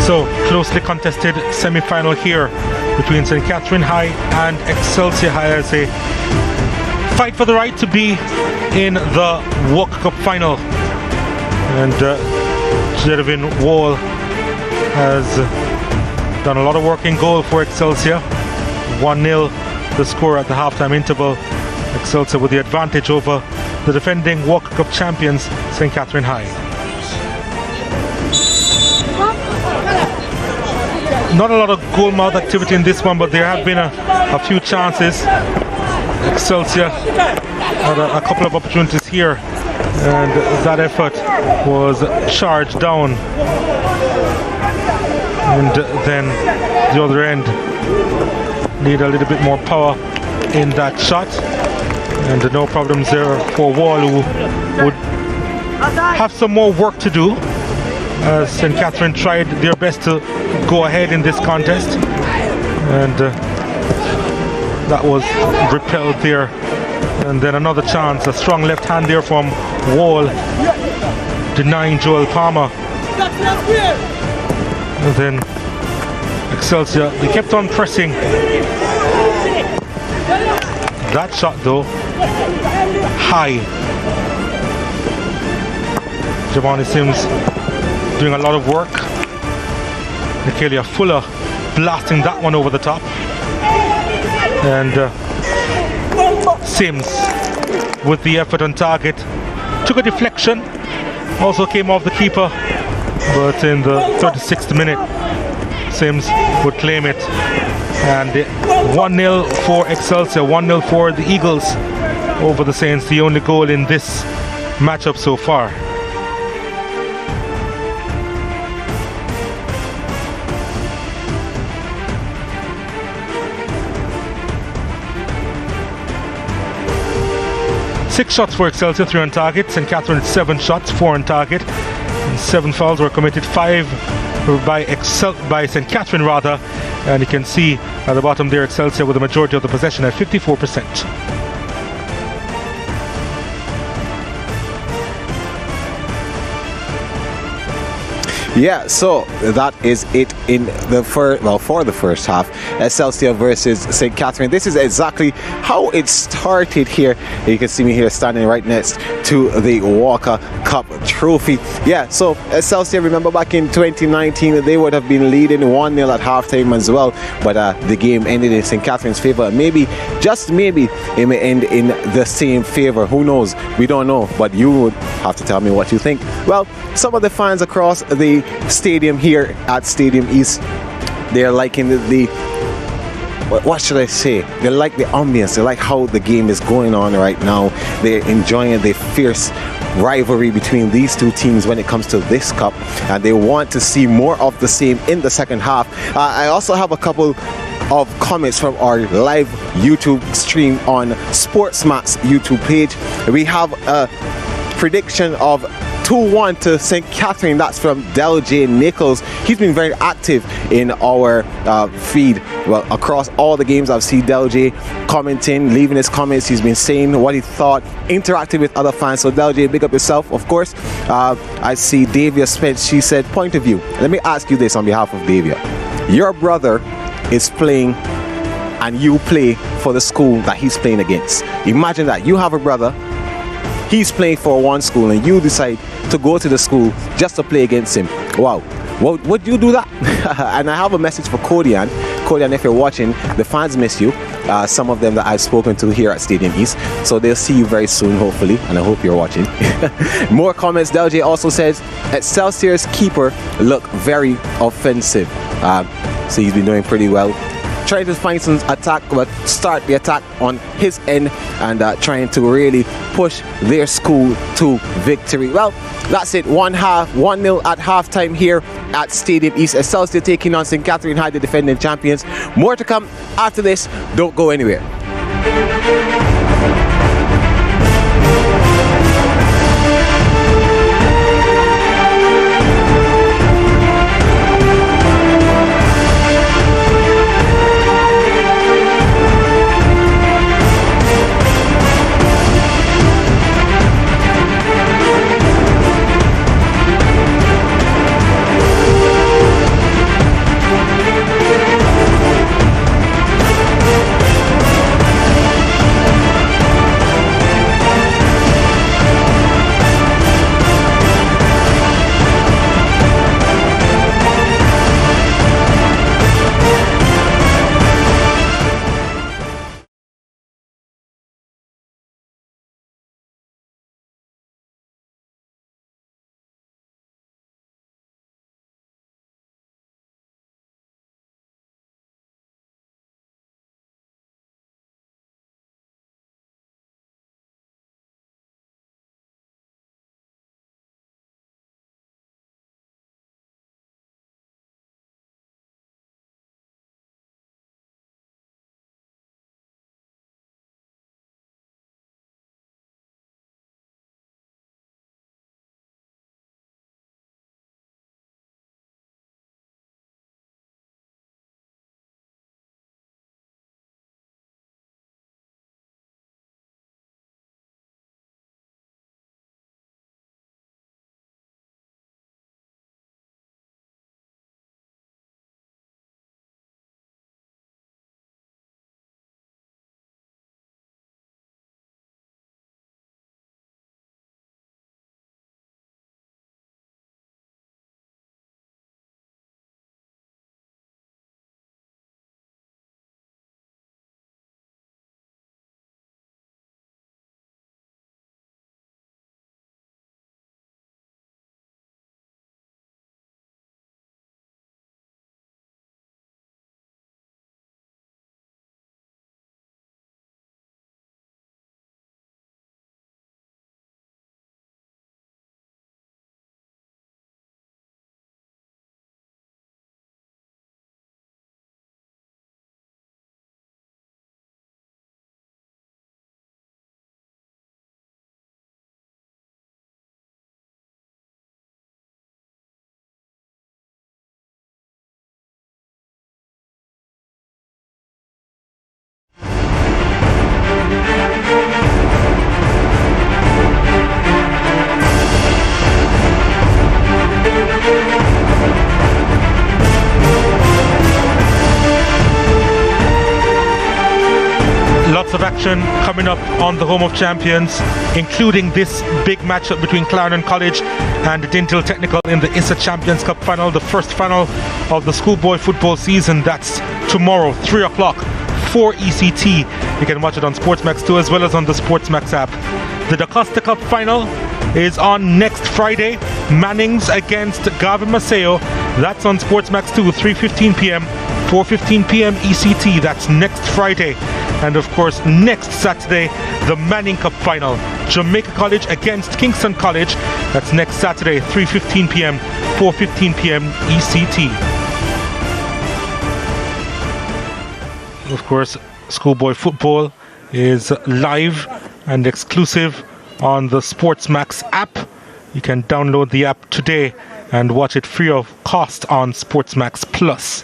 So, closely contested semi-final here between St. Catherine High and Excelsior High as they fight for the right to be in the Walker Cup final. And Jedivin Wall has done a lot of work in goal for Excelsior. 1-0 the score at the halftime interval. Excelsior with the advantage over the defending Walker Cup champions, St. Catherine High. not a lot of goal mouth activity in this one, but there have been a few chances. Excelsior had a couple of opportunities here, and that effort was charged down. And then the other end need a little bit more power in that shot, and no problems there for Wall, who would have some more work to do. St. Catherine tried their best to go ahead in this contest, and that was repelled there. And then another chance, a strong left hand there from Wall, denying Joel Palmer. And then Excelsior, they kept on pressing. That shot though, high. Javani Sims doing a lot of work. Nicalia Fuller blasting that one over the top. And Sims with the effort on target. Took a deflection. Also came off the keeper. But in the 36th minute, Sims would claim it. And 1-0 for Excelsior, 1-0 for the Eagles over the Saints. The only goal in this matchup so far. Six shots for Excelsior, 3 on target. St. Catherine 7 shots, 4 on target. And 7 fouls were committed, 5 by St. Catherine rather. And you can see at the bottom there, Excelsior with the majority of the possession at 54%. Yeah, so that is it in the for the first half. Excelsior versus St. Catherine. This is exactly how it started here. You can see me here standing right next to the Walker Cup trophy. Yeah, so Excelsior, remember back in 2019, they would have been leading 1-0 at halftime as well, but the game ended in St. Catherine's favor. Maybe, just maybe, it may end in the same favor. Who knows? We don't know, but you would have to tell me what you think. Well, some of the fans across the stadium here at Stadium East, they're liking the what should I say? They like the ambience. They like how the game is going on right now. They're enjoying the fierce rivalry between these two teams when it comes to this cup, and they want to see more of the same in the second half. I also have a couple of comments from our live YouTube stream on SportsMax YouTube page. We have a prediction of 2-1 to St. Catherine. That's from Del J. Nichols. He's been very active in our feed. Well, across all the games, I've seen Del J commenting, leaving his comments. He's been saying what he thought, interacting with other fans. So Del J, big up yourself, of course. I see Davia Spence. She said, point of view. Let me ask you this on behalf of Davia. Your brother is playing and you play for the school that he's playing against. Imagine that. You have a brother. He's playing for one school and you decide to go to the school just to play against him. Wow. Would you do that? And I have a message for Kodian. Kodian, if you're watching, the fans miss you. Some of them that I've spoken to here at Stadium East. So they'll see you very soon, hopefully. And I hope you're watching. More comments. Del J also says, Excelsior's keeper look very offensive. So he's been doing pretty well. Trying to find some attack, but start the attack on his end and trying to really push their school to victory. Well, that's it. 1-0 at halftime here at Stadium East. Excelsior taking on St. Catherine High, the defending champions. More to come after this. Don't go anywhere. Lots of action coming up on the Home of Champions, including this big matchup between Clarendon College and Dintle Technical in the ISSA Champions Cup final, the first final of the schoolboy football season. That's tomorrow, 3 o'clock, 4 ECT. You can watch it on SportsMax 2 as well as on the SportsMax app. The DaCosta Cup final is on next Friday. Mannings against Gavin Maceo. That's on SportsMax 2, 3:15 p.m. 4:15 p.m. ECT. That's next Friday. And of course, next Saturday, the Manning Cup final. Jamaica College against Kingston College. That's next Saturday, 3:15 p.m. 4:15 p.m. ECT. Of course, schoolboy football is live and exclusive on the SportsMax app. You can download the app today and watch it free of cost on SportsMax Plus.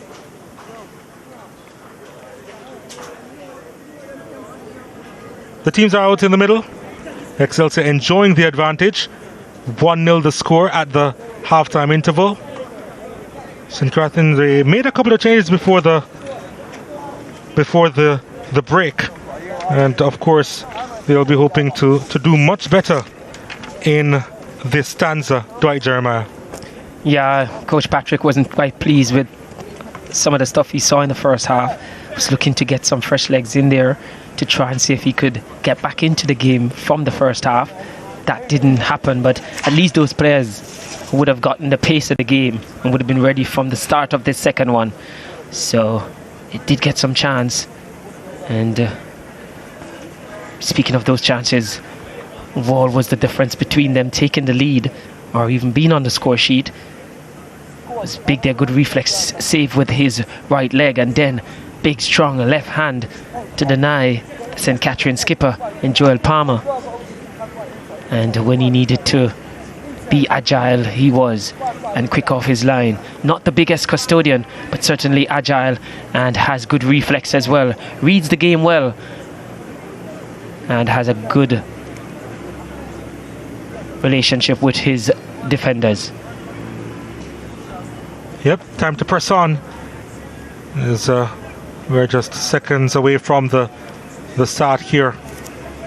The teams are out in the middle. Excelsior enjoying the advantage. 1-0 the score at the halftime interval. St. Catherine, they made a couple of changes before the break, and of course they'll be hoping to do much better in this stanza. Dwight Jeremiah. Yeah, Coach Patrick wasn't quite pleased with some of the stuff he saw in the first half. Was looking to get some fresh legs in there to try and see if he could get back into the game from the first half. That didn't happen, but at least those players would have gotten the pace of the game and would have been ready from the start of this second one. So it did get some chance. And speaking of those chances, Wall was the difference between them taking the lead or even being on the score sheet. It was big there, good reflex save with his right leg, and then big strong left hand to deny the St. Catherine skipper in Joel Palmer. And when he needed to be agile, he was, and quick off his line. Not the biggest custodian, but certainly agile and has good reflex as well. Reads the game well and has a good relationship with his defenders. Yep, time to press on. We're just seconds away from the start here.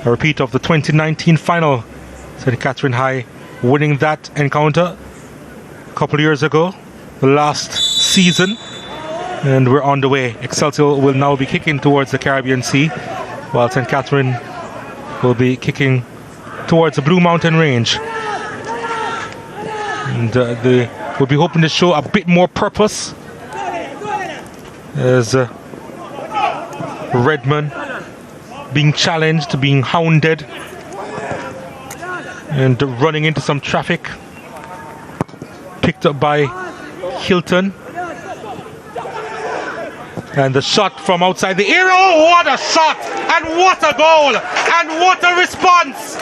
A repeat of the 2019 final. St. Catherine High winning that encounter a couple of years ago, the last season. And we're on the way. Excelsior will now be kicking towards the Caribbean Sea, while St. Catherine will be kicking towards the Blue Mountain Range. And they will be hoping to show a bit more purpose as Redmond being challenged, being hounded, and running into some traffic. Picked up by Hilton. And the shot from outside the area. Oh, what a shot! And what a goal! And what a response!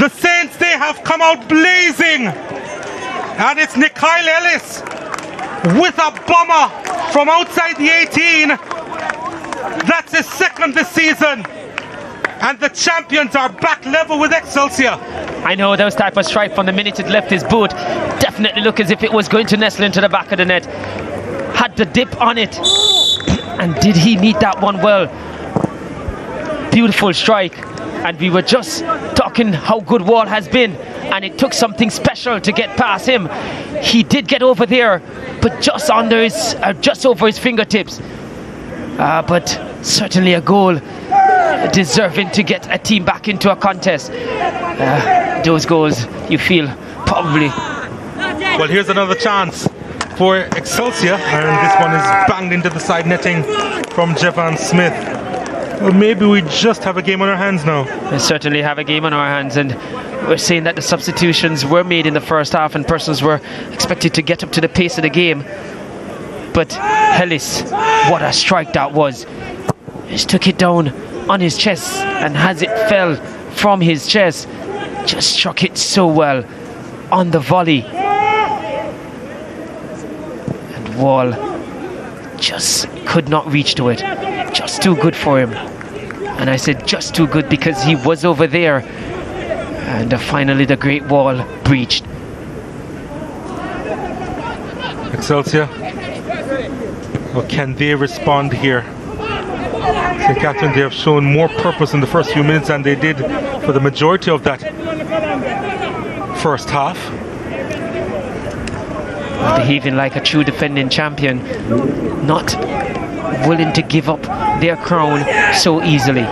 The Saints, they have come out blazing. And it's Nikyle Ellis with a bomber from outside the 18. That's his second this season. And the champions are back level with Excelsior. I know those type of strike from the minute it left his boot. Definitely looked as if it was going to nestle into the back of the net. Had the dip on it. And did he meet that one well? Beautiful strike. And we were just talking how good Wall has been. And it took something special to get past him. He did get over there, but just under his, just over his fingertips. But certainly a goal deserving to get a team back into a contest. Those goals, you feel, probably. Well, here's another chance for Excelsior, and this one is banged into the side netting from Jevan Smith. Well, maybe we just have a game on our hands now. We certainly have a game on our hands, and we're seeing that the substitutions were made in the first half and persons were expected to get up to the pace of the game. But Ellis, what a strike that was. He just took it down on his chest, and as it fell from his chest, just struck it so well on the volley. And Wall just could not reach to it. Just too good for him. And I said just too good because he was over there. And finally the Great Wall breached. Excelsior, or can they respond here? St. Catherine, they have shown more purpose in the first few minutes than they did for the majority of that first half. Behaving like a true defending champion, not willing to give up their crown so easily.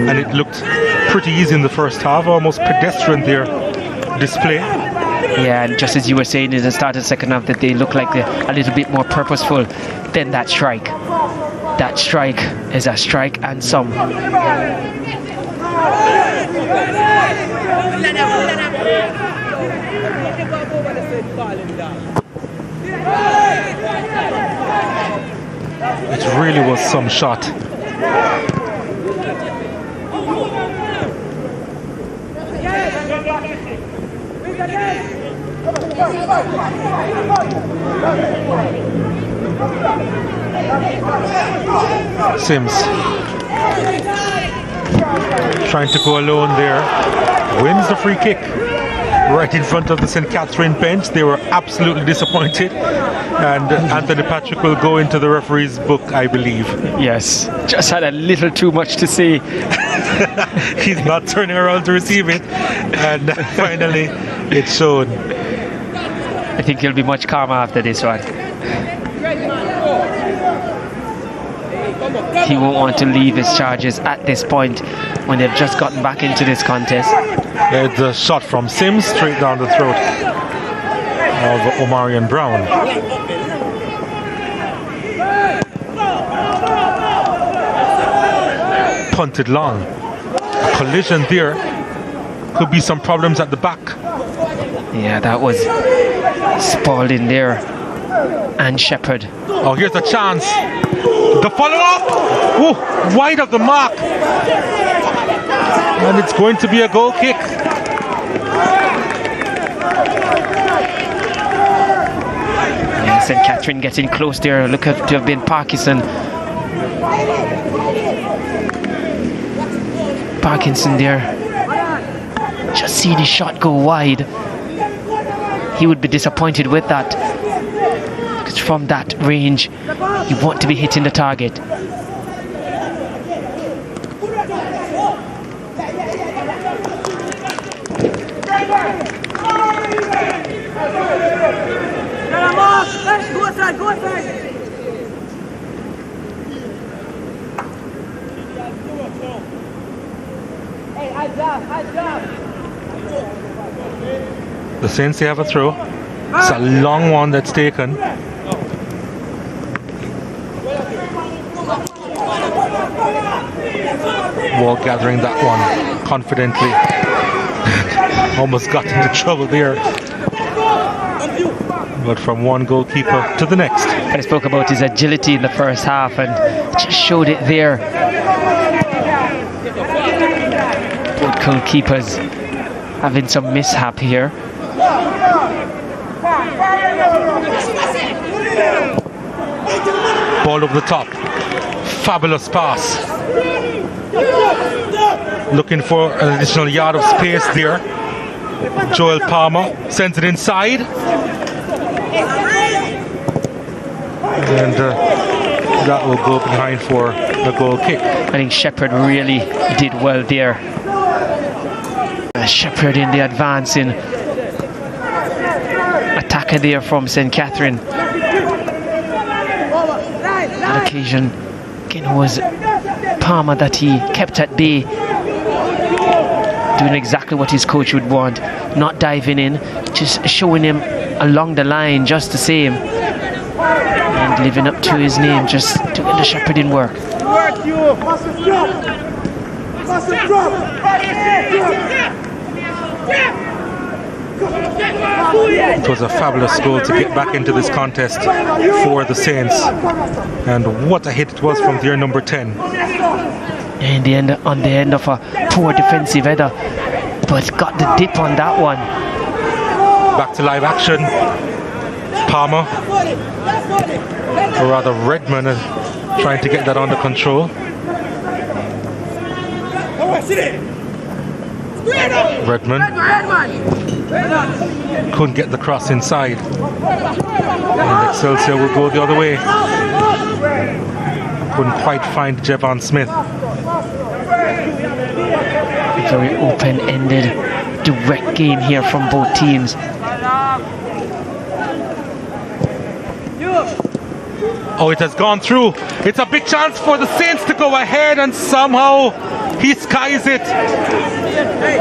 And it looked pretty easy in the first half, almost pedestrian their display. Yeah, and just as you were saying in the start of the second half, that they look like they're a little bit more purposeful than that strike. That strike is a strike and some. It really was some shot. Sims trying to go alone there, wins the free kick right in front of the St. Catherine bench. They were absolutely disappointed, and Anthony Patrick will go into the referee's book, I believe. Yes, just had a little too much to say. He's not turning around to receive it, and finally it's shown. I think he'll be much calmer after this one. He won't want to leave his charges at this point when they've just gotten back into this contest. It's a shot from Sims straight down the throat of Omarion Brown. Punted long. A collision there. Could be some problems at the back. Yeah, that was Spalding there and Shepherd. Oh, here's a chance. The follow-up! Oh, wide of the mark. And it's going to be a goal kick. Yeah, St. Catherine getting close there. Look to have been Parkinson. Parkinson there. Just see the shot go wide. He would be disappointed with that. Because from that range, you want to be hitting the target. The Saints, they have a throw. It's a long one that's taken. Wall gathering that one confidently. Almost got into trouble there. But from one goalkeeper to the next. I spoke about his agility in the first half and just showed it there. Both goalkeepers having some mishap here. Ball over the top. Fabulous pass. Looking for an additional yard of space there. Joel Palmer sends it inside. And that will go behind for a goal kick. I think Shepherd really did well there. Shepherd in the advancing attacker there from St. Catherine. That occasion again was Palmer that he kept at bay, doing exactly what his coach would want, not diving in, just showing him along the line just the same, and living up to his name, just doing the shepherding work. It was a fabulous goal to get back into this contest for the Saints, and what a hit it was from their number 10. In the end, on the end of a poor defensive header, but got the dip on that one. Back to live action. Palmer, or rather Redman, trying to get that under control. Redman Couldn't get the cross inside. And Excelsior will go the other way. Couldn't quite find Javon Smith. Very open-ended, direct game here from both teams. Oh, it has gone through. It's a big chance for the Saints to go ahead, and somehow he skies it.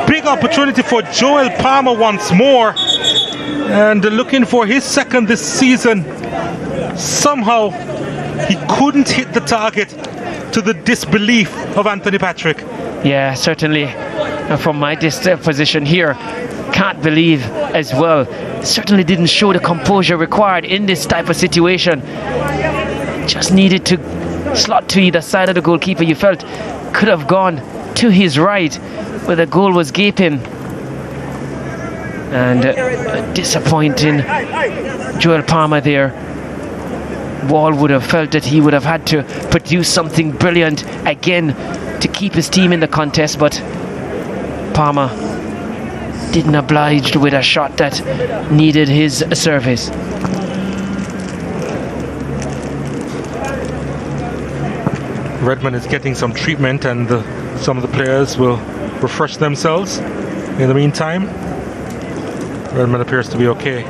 Big opportunity for Joel Palmer once more, and looking for his second this season. Somehow he couldn't hit the target, to the disbelief of Anthony Patrick. Yeah, certainly from my position here, can't believe as well. Certainly didn't show the composure required in this type of situation. Just needed to slot to either side of the goalkeeper. You felt could have gone to his right where the goal was gaping. And disappointing Joel Palmer there. Wall would have felt that he would have had to produce something brilliant again to keep his team in the contest, but Palmer didn't oblige with a shot that needed his service. Redmond is getting some treatment, and some of the players will refresh themselves. In the meantime, Redmond appears to be okay.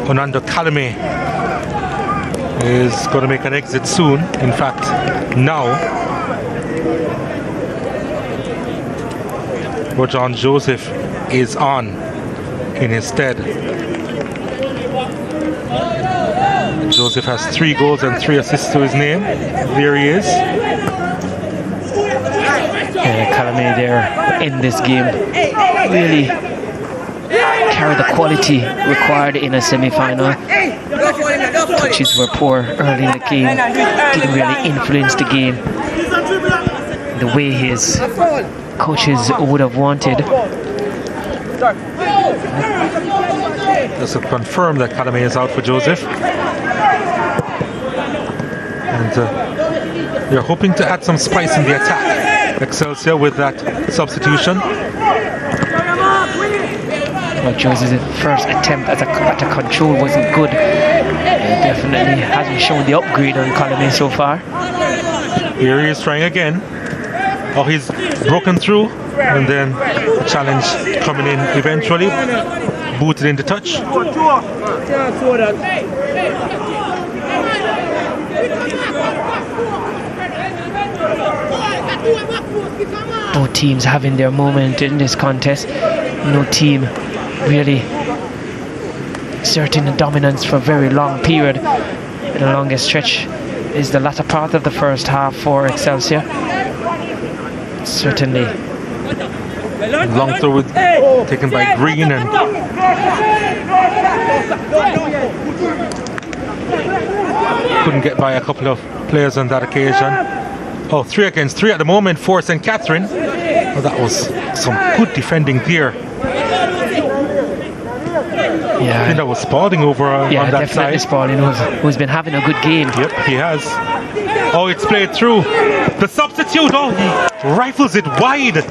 Onando Kalame is going to make an exit soon. In fact, now. Rojan Joseph is on in his stead. Joseph has 3 goals and 3 assists to his name. There he is. Kalame there in this game really carried the quality required in a semi-final. Touches were poor early in the game, didn't really influence the game the way his coaches would have wanted. Just to confirm that Kalame is out for Joseph. And they're hoping to add some spice in the attack. Excelsior with that substitution. Well, Joseph's first attempt at a control wasn't good. Definitely hasn't shown the upgrade on Kalame so far. Here he is trying again. Oh, he's broken through, and then the challenge coming in eventually. Booted into touch. Both teams having their moment in this contest. No team really exerting dominance for a very long period. The longest stretch is the latter part of the first half for Excelsior. Certainly. Long throw taken by Green, and couldn't get by a couple of players on that occasion. Oh, 3 against 3 at the moment for St. Catherine. Oh, that was some good defending there. Yeah, I think that was Spalding over on that side. Spalding, who's been having a good game. Yep, he has. Oh, it's played through. The substitute, oh, he rifles it wide.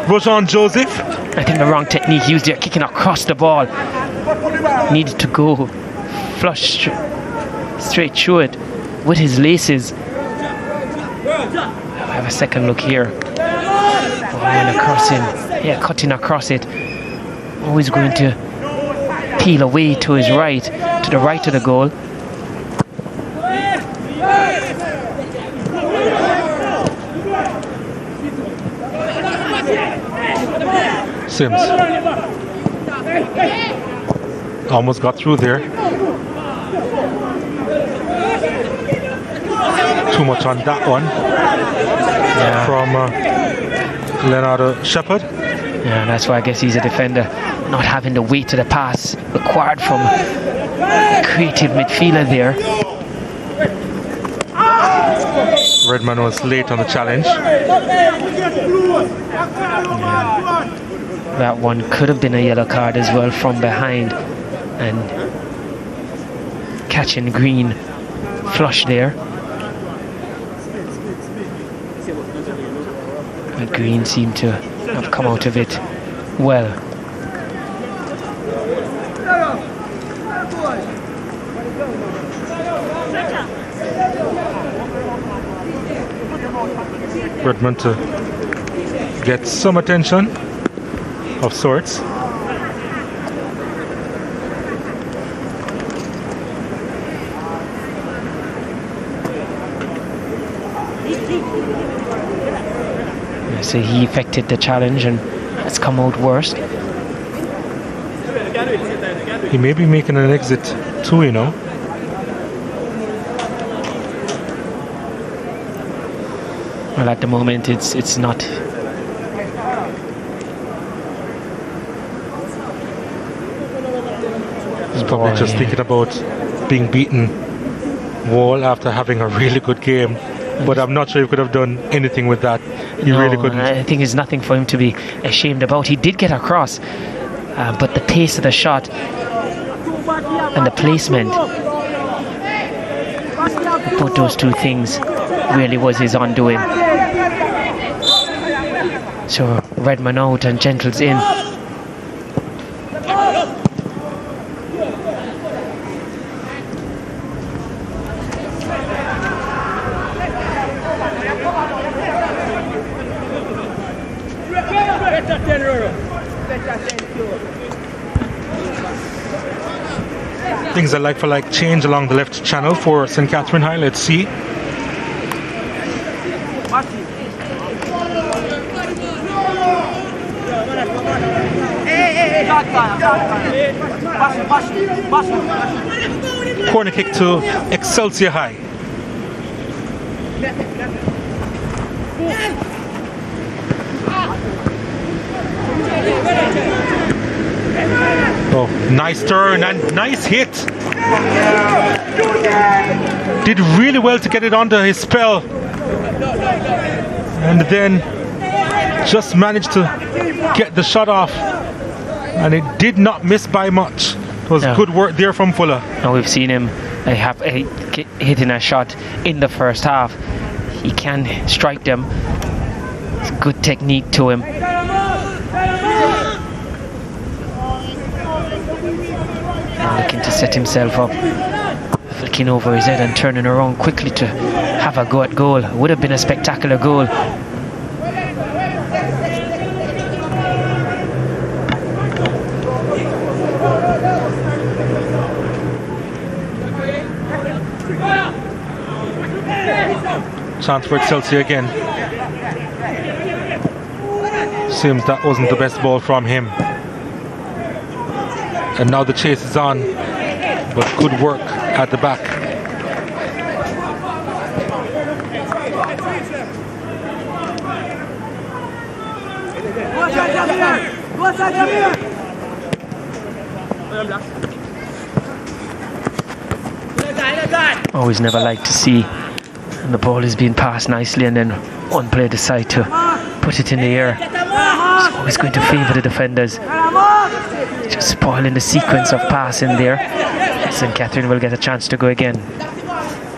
Rojan Joseph. I think the wrong technique used there, kicking across the ball. Needed to go flush straight through it with his laces. I have a second look here. Oh, and a crossing. Yeah, cutting across it. Always going to peel away to his right, to the right of the goal. Sims almost got through there. Too much on that one. Yeah. From Leonardo Shepard. Yeah, that's why I guess he's a defender, not having the weight to the pass required from a creative midfielder there. Redmond was late on the challenge. Yeah. That one could have been a yellow card as well from behind, and catching Green flush there. But Green seemed to have come out of it well. Redmond to get some attention of sorts. So he effected the challenge and has come out worst. He may be making an exit too, you know. Well, at the moment it's not. He's probably just thinking about being beaten Wall after having a really good game. But I'm not sure he could have done anything with that. He really couldn't. I think it's nothing for him to be ashamed about. He did get across, but the pace of the shot and the placement, both those two things really was his undoing. So Redmond out and Gentles in. Things are like for like change along the left channel for St. Catherine High. Let's see. Corner kick to Excelsior High. Oh, nice turn and nice hit. Did really well to get it under his spell. And then just managed to get the shot off. And it did not miss by much. It was good work there from Fuller. Now we've seen him hitting a shot in the first half. He can strike them. It's good technique to him. Looking to set himself up, flicking over his head and turning around quickly to have a go at goal. Would have been a spectacular goal. Chance for Excelsior again. Seems that wasn't the best ball from him. And now the chase is on, but good work at the back. Always never like to see the ball is being passed nicely and then one player decide to put it in the air. It's always going to favour the defenders. Just spoiling the sequence of passing there. St. Catherine will get a chance to go again.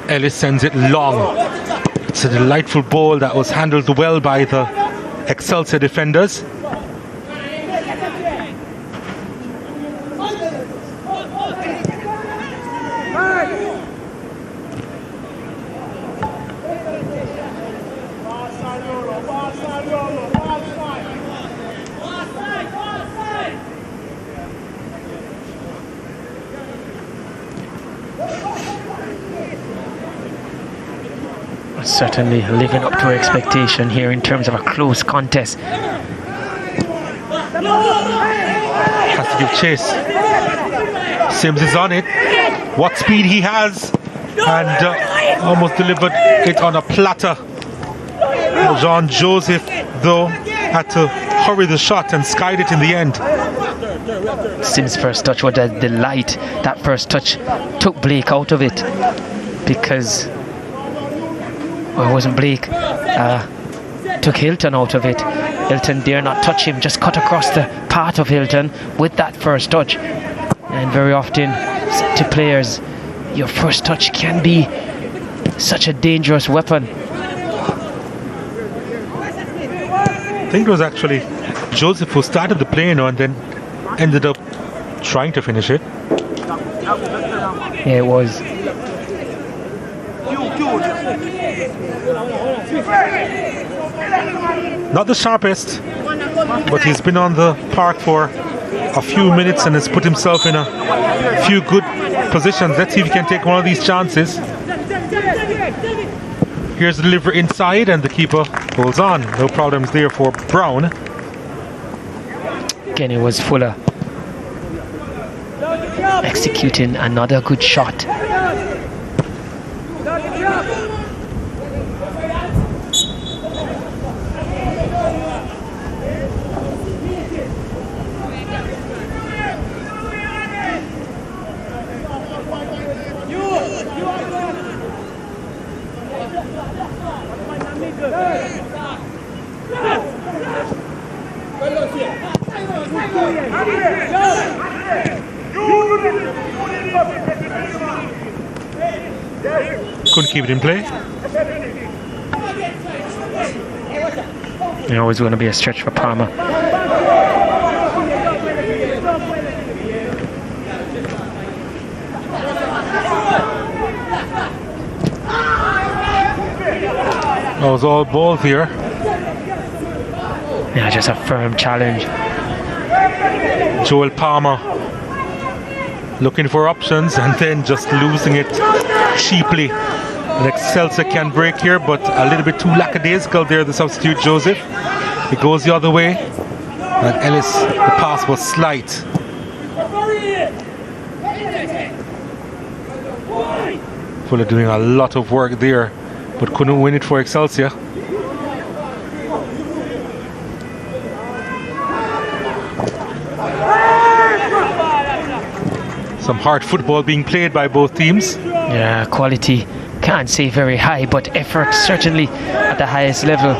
Ellis sends it long. It's a delightful ball that was handled well by the Excelsior defenders. Certainly living up to expectation here in terms of a close contest. Has to give chase. Sims is on it. What speed he has, and almost delivered it on a platter. Jean-Joseph though had to hurry the shot and skied it in the end. Sims' first touch was a delight. That first touch took Blake out of it because it wasn't Blake, took Hilton out of it. Hilton dare not touch him, just cut across the path of Hilton with that first touch. And very often said to players, your first touch can be such a dangerous weapon. think it was actually Joseph who started the play, and then ended up trying to finish it. Yeah, it was. Not the sharpest, but he's been on the park for a few minutes and has put himself in a few good positions. Let's see if he can take one of these chances. Here's the delivery inside, and the keeper holds on. No problems there for Brown. Again, it was Fuller executing another good shot. Couldn't keep it in play. It always going to be a stretch for Palmer. That was all ball here. Yeah, just a firm challenge. Joel Palmer looking for options and then just losing it cheaply. And Excelsior can break here, but a little bit too lackadaisical there, the substitute Joseph. It goes the other way. And Ellis, the pass was slight. Fuller doing a lot of work there, but couldn't win it for Excelsior. Some hard football being played by both teams. Yeah, quality can't say very high, but effort certainly at the highest level.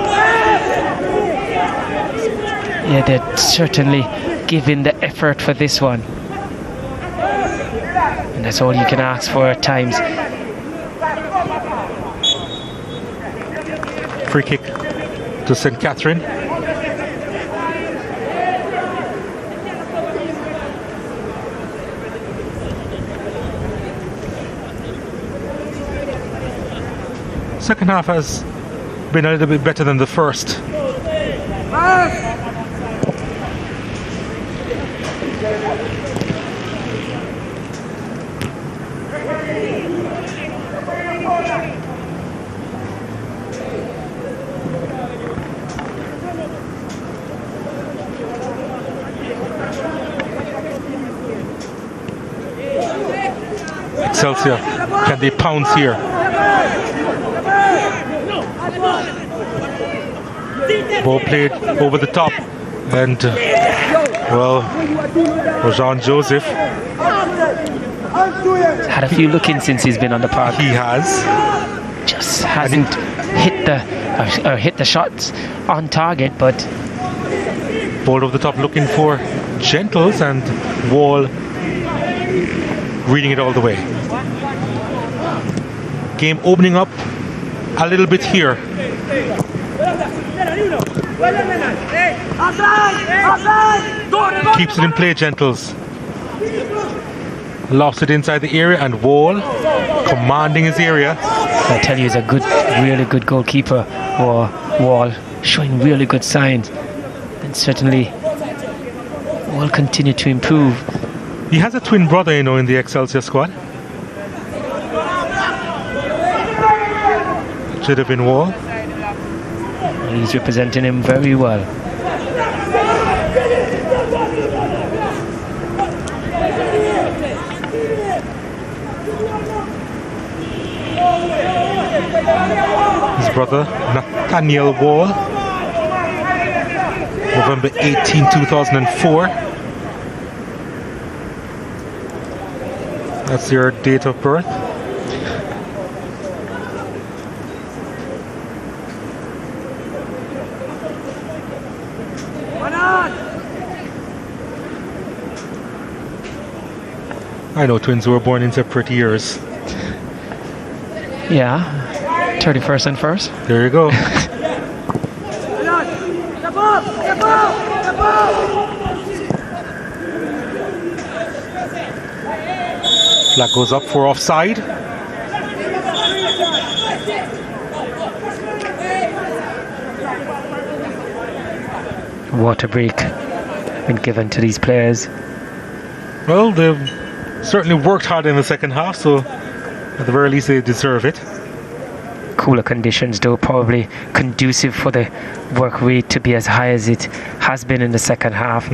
Yeah, they're certainly giving the effort for this one. And that's all you can ask for at times. Free kick to St. Catherine. Second half has been a little bit better than the first. Excelsior, can they pounce here? Ball played over the top, and well, Rajan Joseph had a few look-ins since he's been on the park. He has. Just hasn't hit the shots on target, but Ball over the top looking for Gentles, and Wall reading it all the way. Game opening up a little bit here. Keeps it in play, Gentles. Lost it inside the area, and Wall commanding his area. I tell you, he's a good, really good goalkeeper. Or Wall showing really good signs, and certainly will continue to improve. He has a twin brother, you know, in the Excelsior squad. Should have been Wall. He's representing him very well. His brother, Nathaniel Wall, November 18, 2004. That's your date of birth. I know twins who were born in separate years. Yeah, 31st and 1st. There you go. Flag goes up for offside. Water break been given to these players. Well, they've certainly worked hard in the second half, so at the very least they deserve it. Cooler conditions, though, probably conducive for the work rate to be as high as it has been in the second half.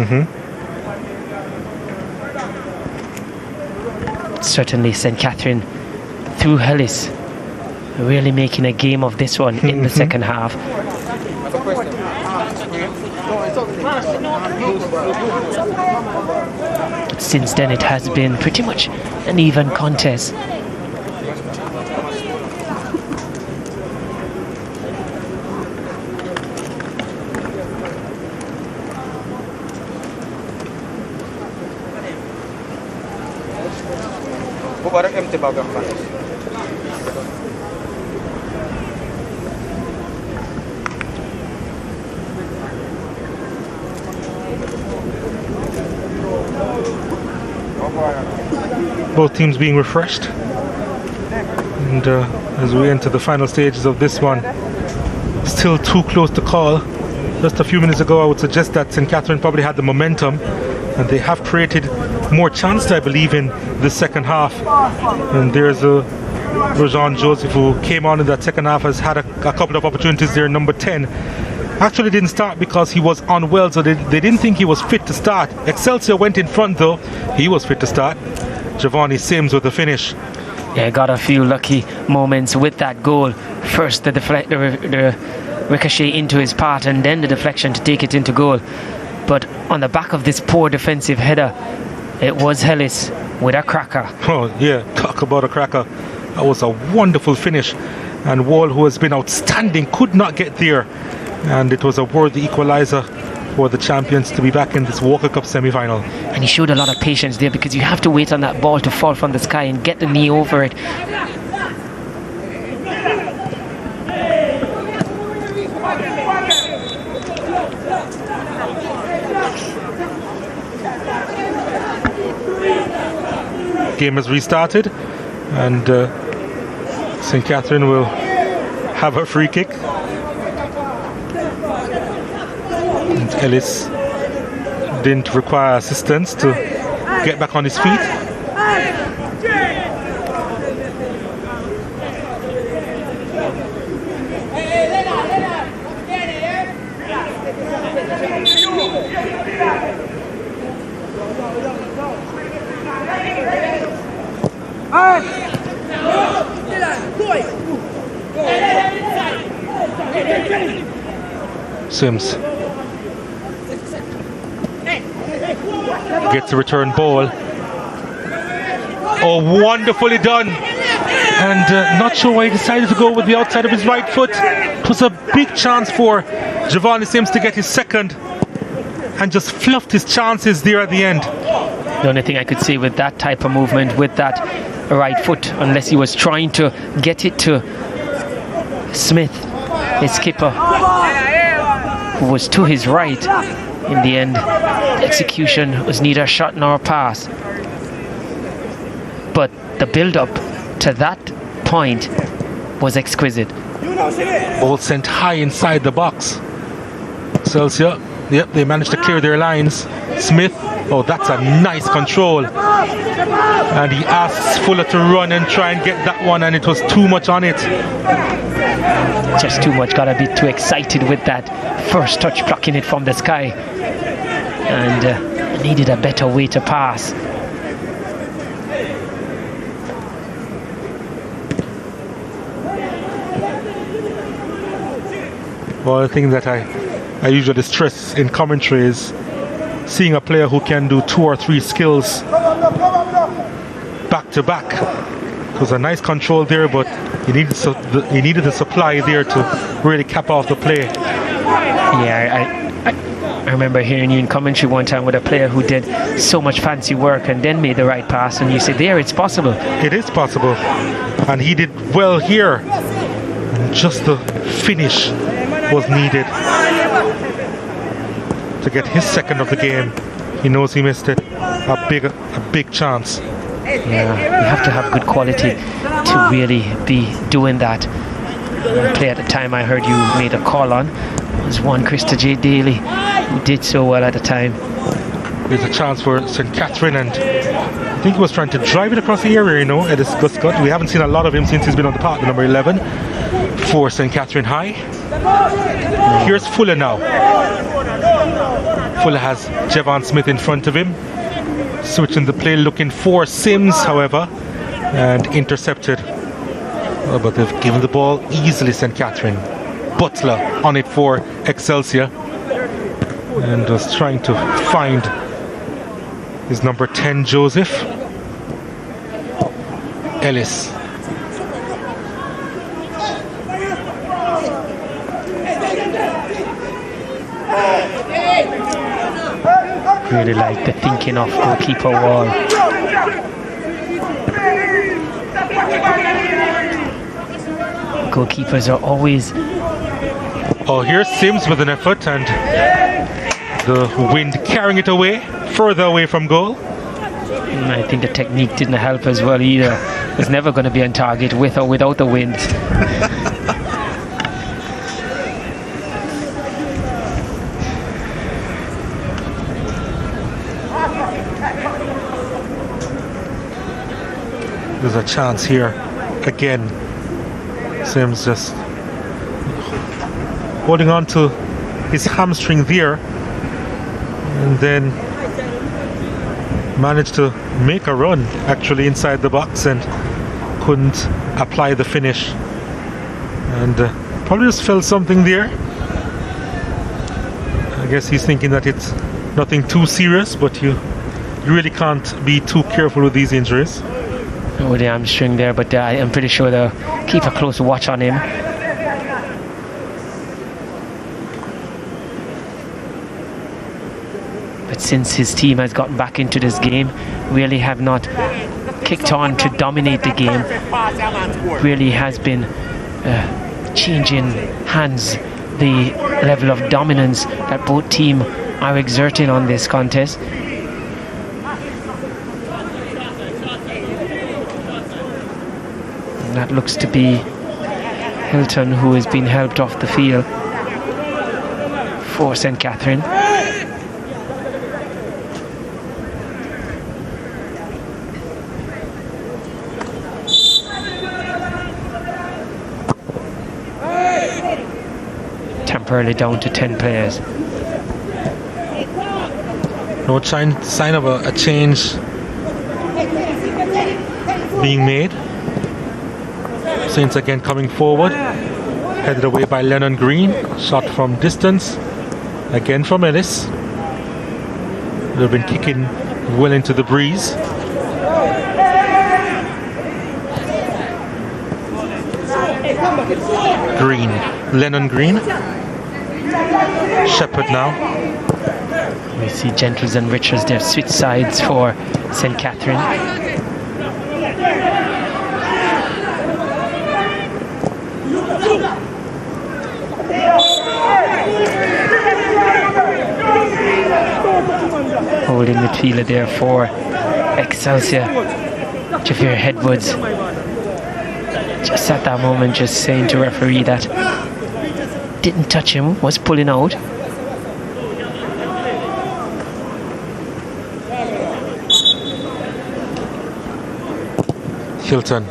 Certainly St. Catherine through Hellis really making a game of this one in the second half. Since then it has been pretty much an even contest. Both teams being refreshed, and as we enter the final stages of this one, still too close to call. Just a few minutes ago I would suggest that St. Catherine probably had the momentum, and they have created more chances, I believe, in the second half. And there's a Rajan Joseph who came on in that second half, has had a couple of opportunities there. Number 10 actually didn't start because he was unwell, so they didn't think he was fit to start. Excelsior went in front though, he was fit to start. Giovanni Sims with the finish. Yeah, got a few lucky moments with that goal. First the ricochet into his path, and then the deflection to take it into goal. But on the back of this poor defensive header, it was Hellis with a cracker. Oh yeah, talk about a cracker. That was a wonderful finish, and Wall, who has been outstanding, could not get there, and it was a worthy equalizer for the champions to be back in this Walker Cup semi-final. And he showed a lot of patience there, because you have to wait on that ball to fall from the sky and get the knee over it. Game has restarted, and St. Catherine will have a free kick. And Ellis didn't require assistance to get back on his feet. Sims gets a return ball. Oh, wonderfully done. And not sure why he decided to go with the outside of his right foot. It was a big chance for Giovanni Sims to get his second, and just fluffed his chances there at the end. The only thing I could see with that type of movement with that right foot, unless he was trying to get it to Smith, his skipper, who was to his right. In the end, the execution was neither shot nor pass. But the build-up to that point was exquisite. Ball sent high inside the box. Excelsior, yep, they managed to clear their lines. Smith, oh, that's a nice control. And he asks Fuller to run and try and get that one, and it was too much on it. Just too much, got a bit too excited with that first touch, plucking it from the sky, and needed a better way to pass. Well, the thing that I usually stress in commentary is seeing a player who can do 2 or 3 skills back to back. It was a nice control there, but he needed the supply there to really cap off the play. Yeah, I remember hearing you in commentary one time with a player who did so much fancy work and then made the right pass, and you said, there, it's possible. It is possible, and he did well here. And just the finish was needed. to get his second of the game. He knows he missed it. A big chance. Yeah, you have to have good quality to really be doing that. The play at the time I heard you made a call on was one Krista J. Daly, who did so well at the time. There's a chance for St. Catherine, and I think he was trying to drive it across the area, you know, Edis Guscott. We haven't seen a lot of him since he's been on the park, the number 11 for St. Catherine High. Here's Fuller now. Fuller has Javon Smith in front of him. Switching the play, looking for Sims, however, and intercepted. Oh, but they've given the ball easily, St. Catherine. Butler on it for Excelsior. And was trying to find his number 10, Joseph. Ellis. Really like the thinking off goalkeeper wall. Goalkeepers are always... Oh, here's Sims with an effort, and the wind carrying it away, further away from goal. And I think the technique didn't help as well either. It's never going to be on target with or without the wind. There's a chance here again. Sims just holding on to his hamstring there, and then managed to make a run actually inside the box and couldn't apply the finish, and probably just felt something there. I guess he's thinking that it's nothing too serious, but you really can't be too careful with these injuries. Oh, the hamstring there, but I'm pretty sure they'll keep a close watch on him. But since his team has gotten back into this game, really have not kicked on to dominate the game. Really has been changing hands, the level of dominance that both teams are exerting on this contest. That looks to be Hilton, who has been helped off the field for St. Catherine. Temporarily down to 10 players. No sign of a change being made. Saints again coming forward, headed away by Lennon Green. Shot from distance, again from Ellis. They've been kicking well into the breeze. Green, Lennon Green. Shepherd now. We see Gentles and Richards there, switch sides for St. Catherine. Holding midfielder there for Excelsior, Javier Edwards. Just at that moment, just saying to referee that didn't touch him, was pulling out. Hilton.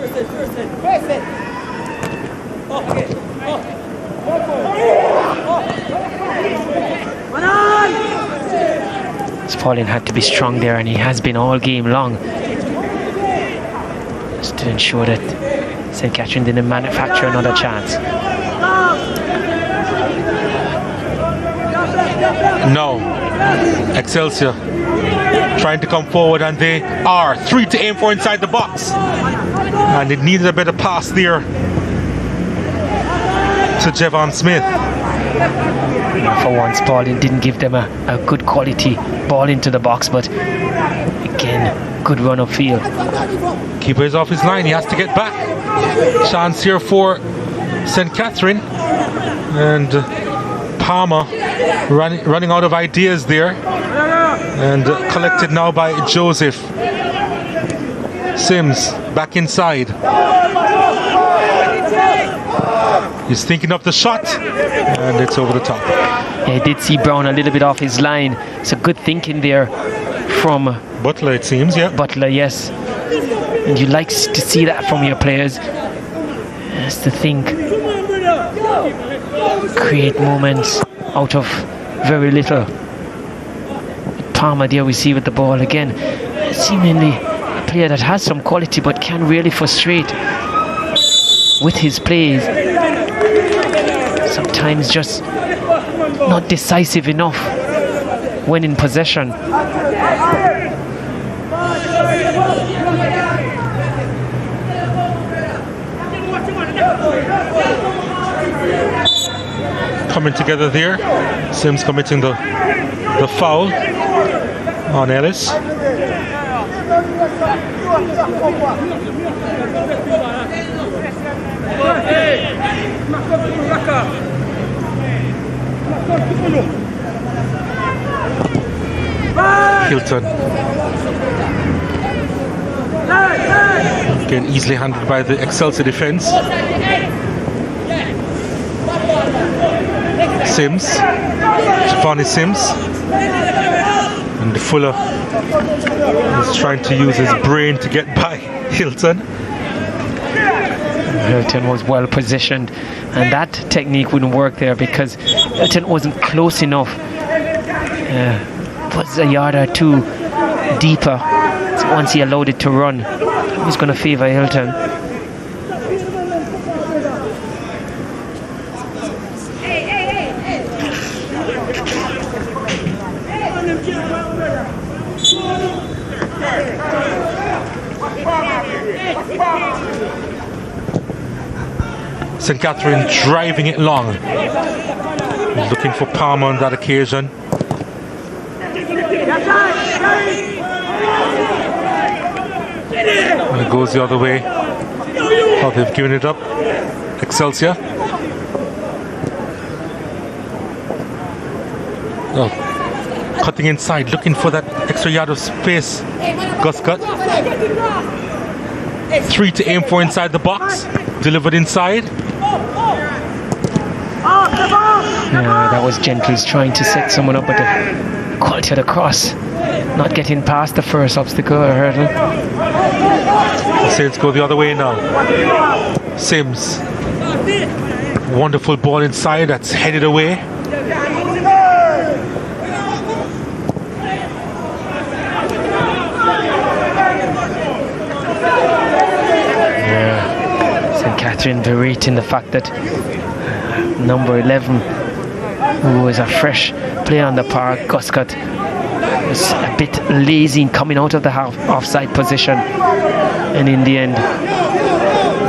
Pauline had to be strong there, and he has been all game long, just to ensure that St. Catherine didn't manufacture another chance. No, Excelsior trying to come forward, and they are 3 to aim for inside the box, and it needed a better pass there to Javon Smith. For once, Pauline didn't give them a good quality ball into the box, but again, good run upfield. Keeper is off his line, he has to get back. Chance here for St. Catherine, and Palmer running out of ideas there. And collected now by Joseph. Sims back inside. He's thinking of the shot, and it's over the top. Yeah, he did see Brown a little bit off his line. It's a good thinking there from Butler, it seems, yeah. Butler, yes. And you like to see that from your players. Has to think, create moments out of very little. Palmer there we see with the ball again. Seemingly a player that has some quality but can really frustrate with his plays. Sometimes just not decisive enough when in possession. Coming together there. Sims committing the foul on Ellis. Hilton. Again, easily handled by the Excelsior defense. Sims. Giovanni Sims. And Fuller is trying to use his brain to get by Hilton. Hilton was well positioned, and that technique wouldn't work there because Hilton wasn't close enough. Was a yard or two deeper. So once he allowed it to run, it was going to favour Hilton. St. Catherine driving it long. Looking for Palmer on that occasion. And it goes the other way. Oh, they've given it up. Excelsior. Oh, cutting inside, looking for that extra yard of space. Guscott. 3 to aim for inside the box. Delivered inside. Yeah, that was Gentles trying to set someone up with the quality of the cross. Not getting past the first obstacle or hurdle. The Saints go the other way now. Sims. Wonderful ball inside that's headed away. St. Catherine berating the fact that number 11, who was a fresh player on the park, Guscott, was a bit lazy in coming out of the offside position, and in the end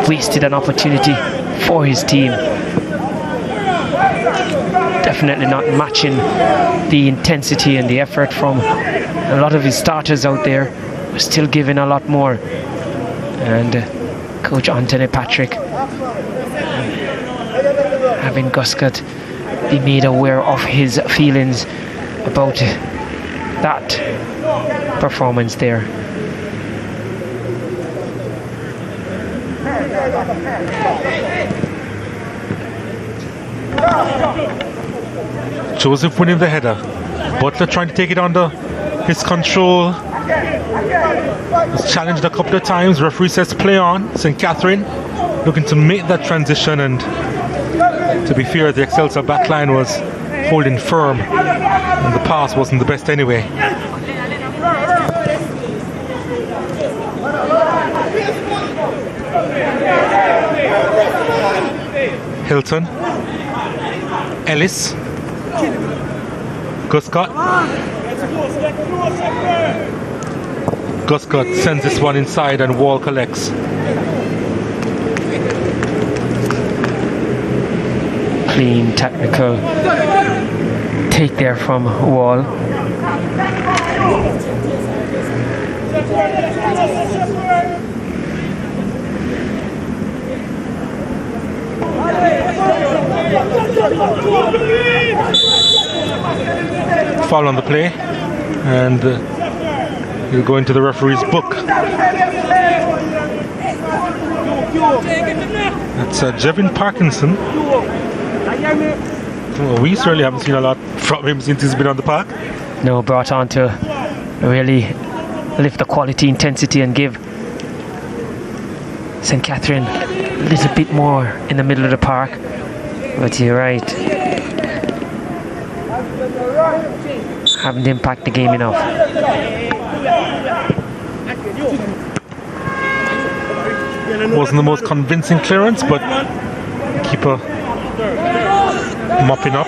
wasted an opportunity for his team. Definitely not matching the intensity and the effort from a lot of his starters out there. We're still giving a lot more. And Coach Anthony Patrick having Guscott be made aware of his feelings about that performance there. Joseph winning the header. Butler trying to take it under his control. Was challenged a couple of times. Referee says play on. St. Catherine looking to make that transition, and to be fair, the Excelsior backline was holding firm and the pass wasn't the best anyway. Hilton. Ellis. Guscott. Guscott sends this one inside and Wall collects. Clean technical take there from Wall. foul on the play, and he'll go into the referee's book. It's Jevin Parkinson. Well, we certainly haven't seen a lot from him since he's been on the park. No, brought on to really lift the quality, intensity, and give St. Catherine a little bit more in the middle of the park. But you're right, haven't impacted the game enough. Wasn't the most convincing clearance, but keeper mopping up.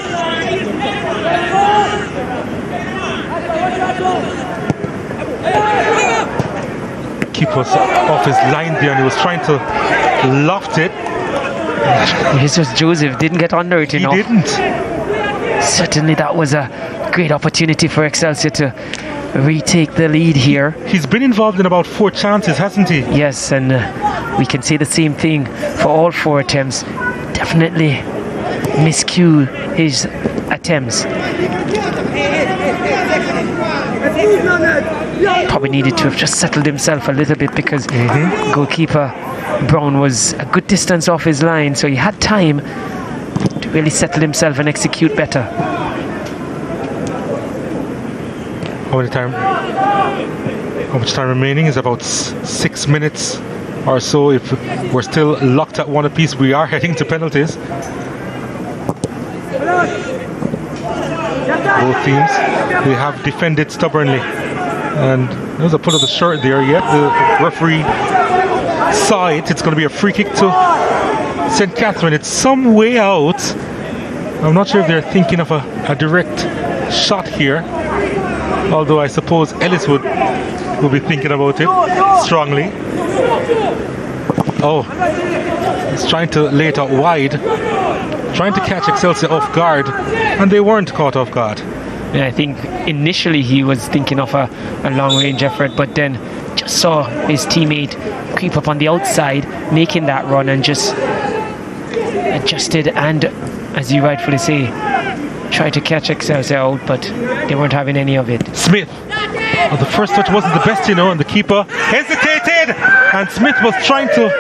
Keeper's off his line there, and he was trying to loft it. Jesus Joseph didn't get under it enough. He didn't. Certainly that was a great opportunity for Excelsior to retake the lead here. He's been involved in about 4 chances, hasn't he? Yes, and we can see the same thing for all 4 attempts. Definitely miscue his attempts. Probably needed to have just settled himself a little bit, because goalkeeper Brown was a good distance off his line, so he had time to really settle himself and execute better. How much time remaining? Is about 6 minutes or so. If we're still locked at 1 apiece, we are heading to penalties. Both teams, they have defended stubbornly, and there's a pull of the shirt there. Yet the referee saw it. It's going to be a free kick to St. Catherine. It's some way out. I'm not sure if they're thinking of a direct shot here, although I suppose Ellis will be thinking about it strongly. Oh, he's trying to lay it out wide, trying to catch Excelsior off guard, and they weren't caught off guard. Yeah, I think initially he was thinking of a long-range effort, but then just saw his teammate creep up on the outside, making that run, and just adjusted and, as you rightfully say, tried to catch Excelsior out, but they weren't having any of it. Smith. Oh, the first touch wasn't the best, you know, and the keeper hesitated, and Smith was trying to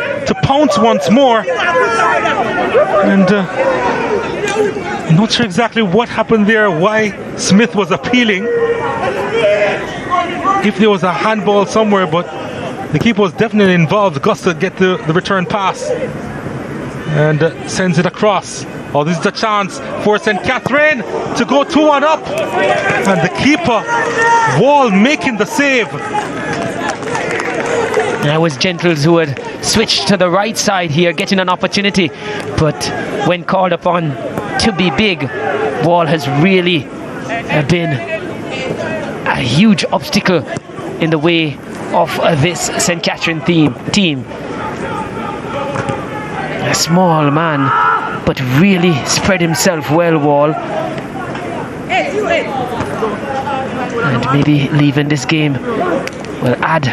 pounce once more. And I'm not sure exactly what happened there, why Smith was appealing. If there was a handball somewhere, but the keeper was definitely involved. Gus to get the return pass, and sends it across. Oh, this is the chance for St. Catherine to go 2-1 up, and the keeper, Wall, making the save. That was Gentles who had switched to the right side here, getting an opportunity, but when called upon to be big, Wall has really been a huge obstacle in the way of this St. Catherine team. A small man, but really spread himself well, Wall. And maybe leaving this game will add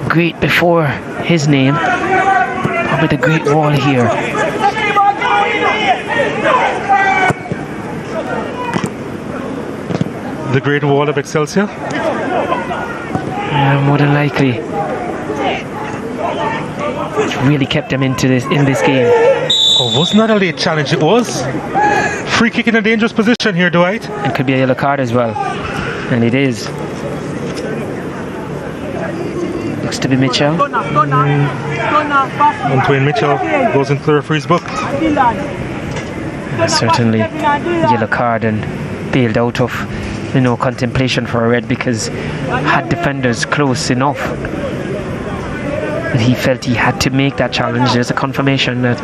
great before his name. Probably the great Wall here. The great Wall of Excelsior? Yeah, more than likely. It's really kept them in this game. Oh, wasn't that a late challenge? It was. Free kick in a dangerous position here, Dwight. It could be a yellow card as well. And it is. Looks to be Mitchell. Antoine Mitchell goes into the referee's book. Certainly yellow card, and bailed out of contemplation for a red, because had defenders close enough. And he felt he had to make that challenge. There's a confirmation that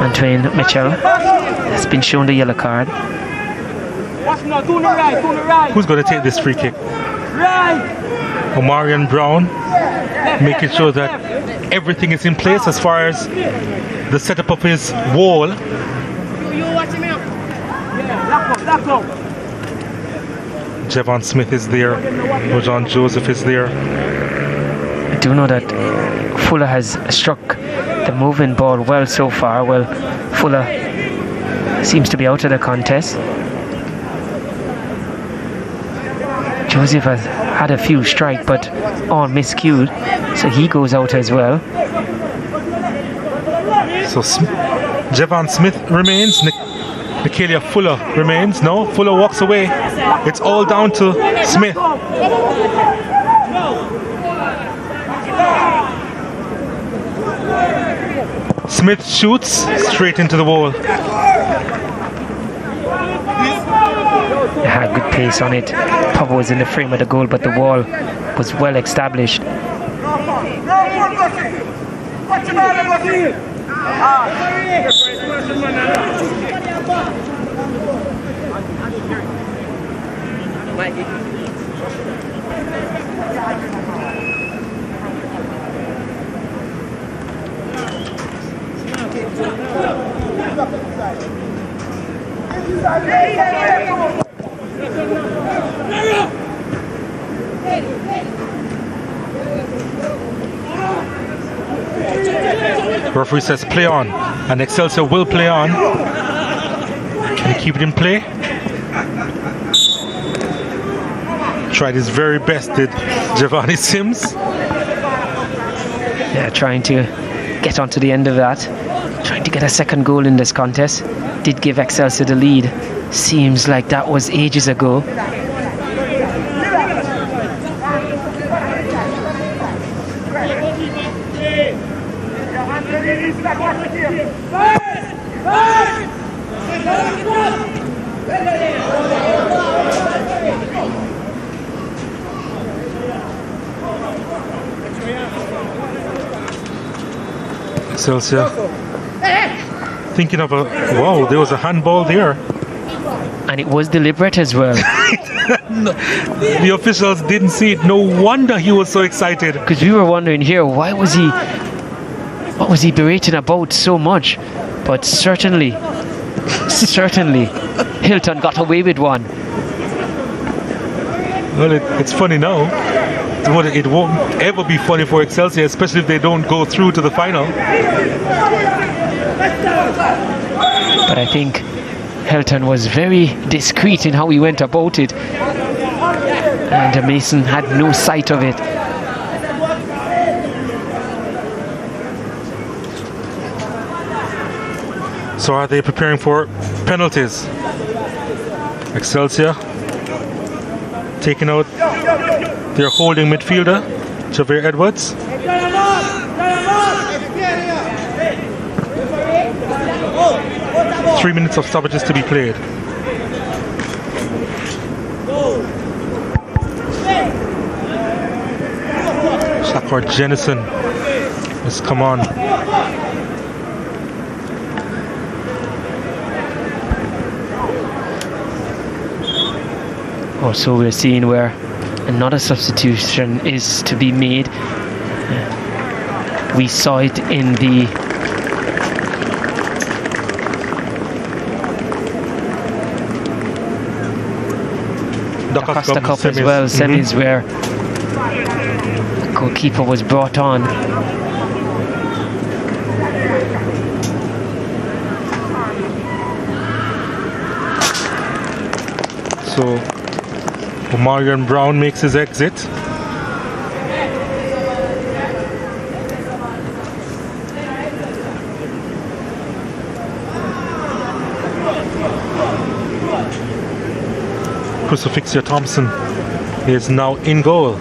Antoine Mitchell has been shown the yellow card. Who's going to take this free kick? Omarion Brown, making sure that everything is in place as far as the setup of his wall. Javon Smith is there. John Joseph is there. I do know that Fuller has struck the moving ball well so far. Well, Fuller seems to be out of the contest. Joseph has had a few strike, but all miscued, so he goes out as well. So Javon Smith remains. Nicalia Fuller remains. No, Fuller walks away. It's all down to Smith. Smith shoots straight into the wall. Had good pace on it. Papa was in the frame of the goal, but the wall was well established. Referee says play on, and Excelsior will play on. Can he keep it in play? Tried his very best, did Giovanni Sims. Yeah, trying to get onto the end of that. Trying to get a second goal in this contest. Did give Excelsior the lead. Seems like that was ages ago. Excelsior thinking of a, wow, there was a handball there. And it was deliberate as well. The officials didn't see it. No wonder he was so excited. Because we were wondering here, what was he berating about so much? But certainly, Hilton got away with one. Well, it's funny now. It won't ever be funny for Excelsior, especially if they don't go through to the final. But I think Hilton was very discreet in how he went about it. And Mason had no sight of it. So are they preparing for penalties? Excelsior taking out their holding midfielder, Javier Edwards. Three minutes of stoppages to be played. Shakar Jennison has come on. Also, we're seeing where another substitution is to be made. We saw it in the Costa Cup as well, semis, where the goalkeeper was brought on. So Omarion Brown makes his exit. Crucifixia Thompson is now in goal.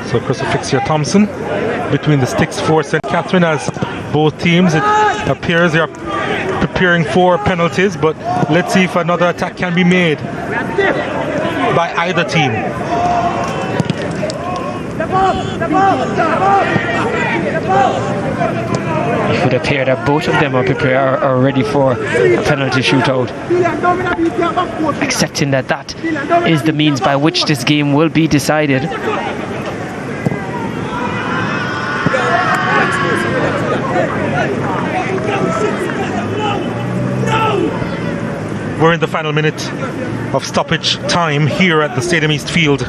So Crucifixia Thompson between the sticks for St. Catherine, as both teams, it appears they are preparing for penalties, but let's see if another attack can be made by either team. It would appear that both of them are ready for a penalty shootout, accepting that that is the means by which this game will be decided. We're in the final minute of stoppage time here at the Stadium East Field.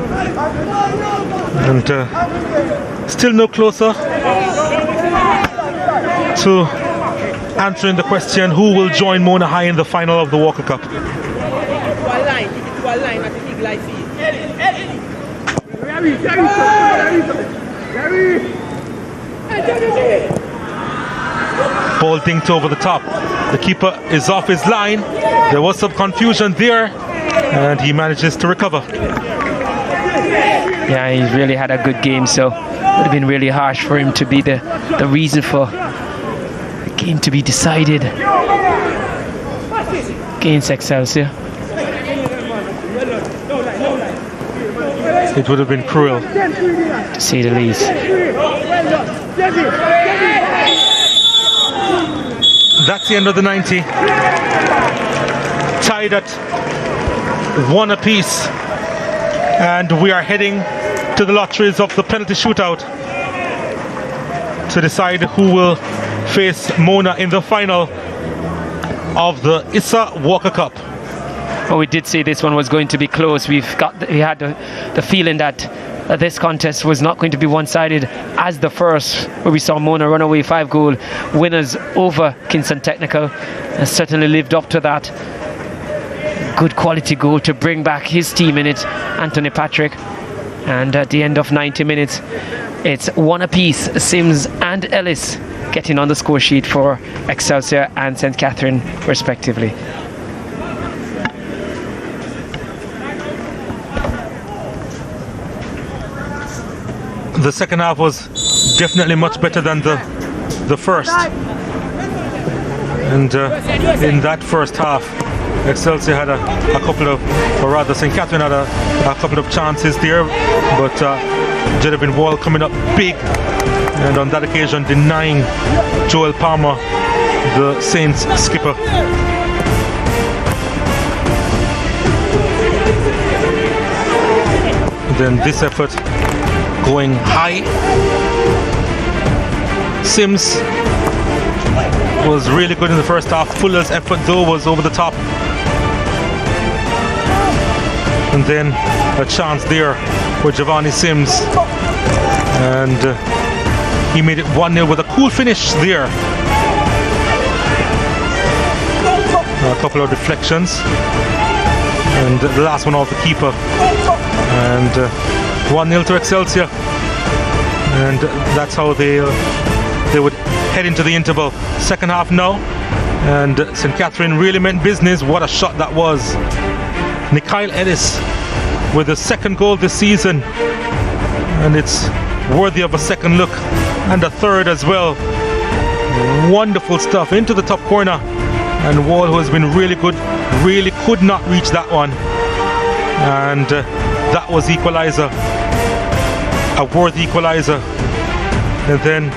And still no closer to answering the question, who will join Mona High in the final of the Walker Cup. Ball dinked over the top. The keeper is off his line. There was some confusion there, and he manages to recover. Yeah, he really had a good game, so it would have been really harsh for him to be the reason for the game to be decided against Excelsior. It would have been cruel, to say the least. That's the end of the 90. Tied at 1 apiece. And we are heading to the lotteries of the penalty shootout to decide who will face Mona in the final of the ISSA Walker Cup. Well, we did say this one was going to be close. We had the feeling that this contest was not going to be one-sided as the first, where we saw Mona run away 5-goal winners over Kingston Technical, and certainly lived up to that. Good quality goal to bring back his team in it, Anthony Patrick. And at the end of 90 minutes, it's 1 apiece, Sims and Ellis getting on the score sheet for Excelsior and St. Catherine respectively. The second half was definitely much better than the first. And in that first half, Excelsior had a couple of, or rather St. Catherine had a couple of chances there, but Jedabin Wall coming up big, and on that occasion denying Joel Palmer, the Saints skipper. And then this effort going high. Sims was really good in the first half. Fuller's effort though was over the top. And then a chance there for Giovanni Sims. And he made it 1-0 with a cool finish there. A couple of deflections. And the last one off the keeper. And 1-0 to Excelsior. And that's how they would head into the interval. Second half now, and St. Catherine really meant business. What a shot that was. Nikyle Ellis with the second goal this season, and it's worthy of a second look, and a third as well. Wonderful stuff into the top corner, and Wall, who has been really good, really could not reach that one, and that was equalizer, a worthy equalizer. And then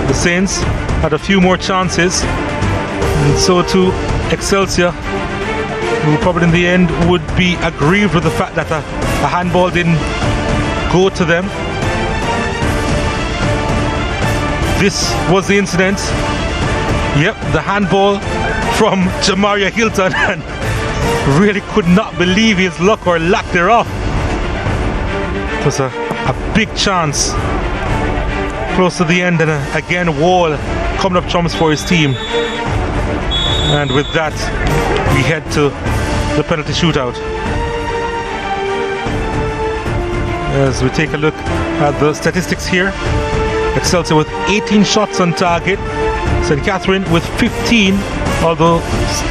the Saints had a few more chances, and so too Excelsior, who probably in the end would be aggrieved with the fact that a handball didn't go to them. This was the incident. Yep, the handball from Jamaria Hilton, and really could not believe his luck or lack thereof. It was a big chance close to the end, and again Wall coming up trumps for his team. And with that, we head to the penalty shootout. As we take a look at the statistics here, Excelsior with 18 shots on target, St. Catherine with 15, although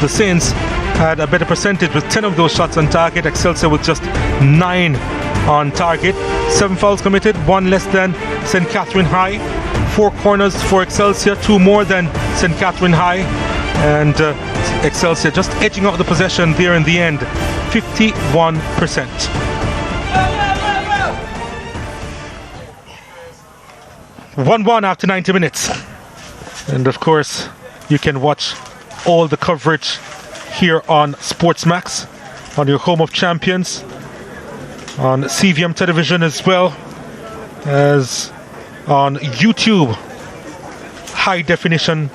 the Saints had a better percentage with 10 of those shots on target. Excelsior with just 9 on target. 7 fouls committed, 1 less than St. Catherine High. 4 corners for Excelsior, 2 more than St. Catherine High. And Excelsior just edging out the possession there in the end, 51%. One after 90 minutes. And of course, you can watch all the coverage here on SportsMax, on your home of champions, on CVM television as well as on YouTube. High definition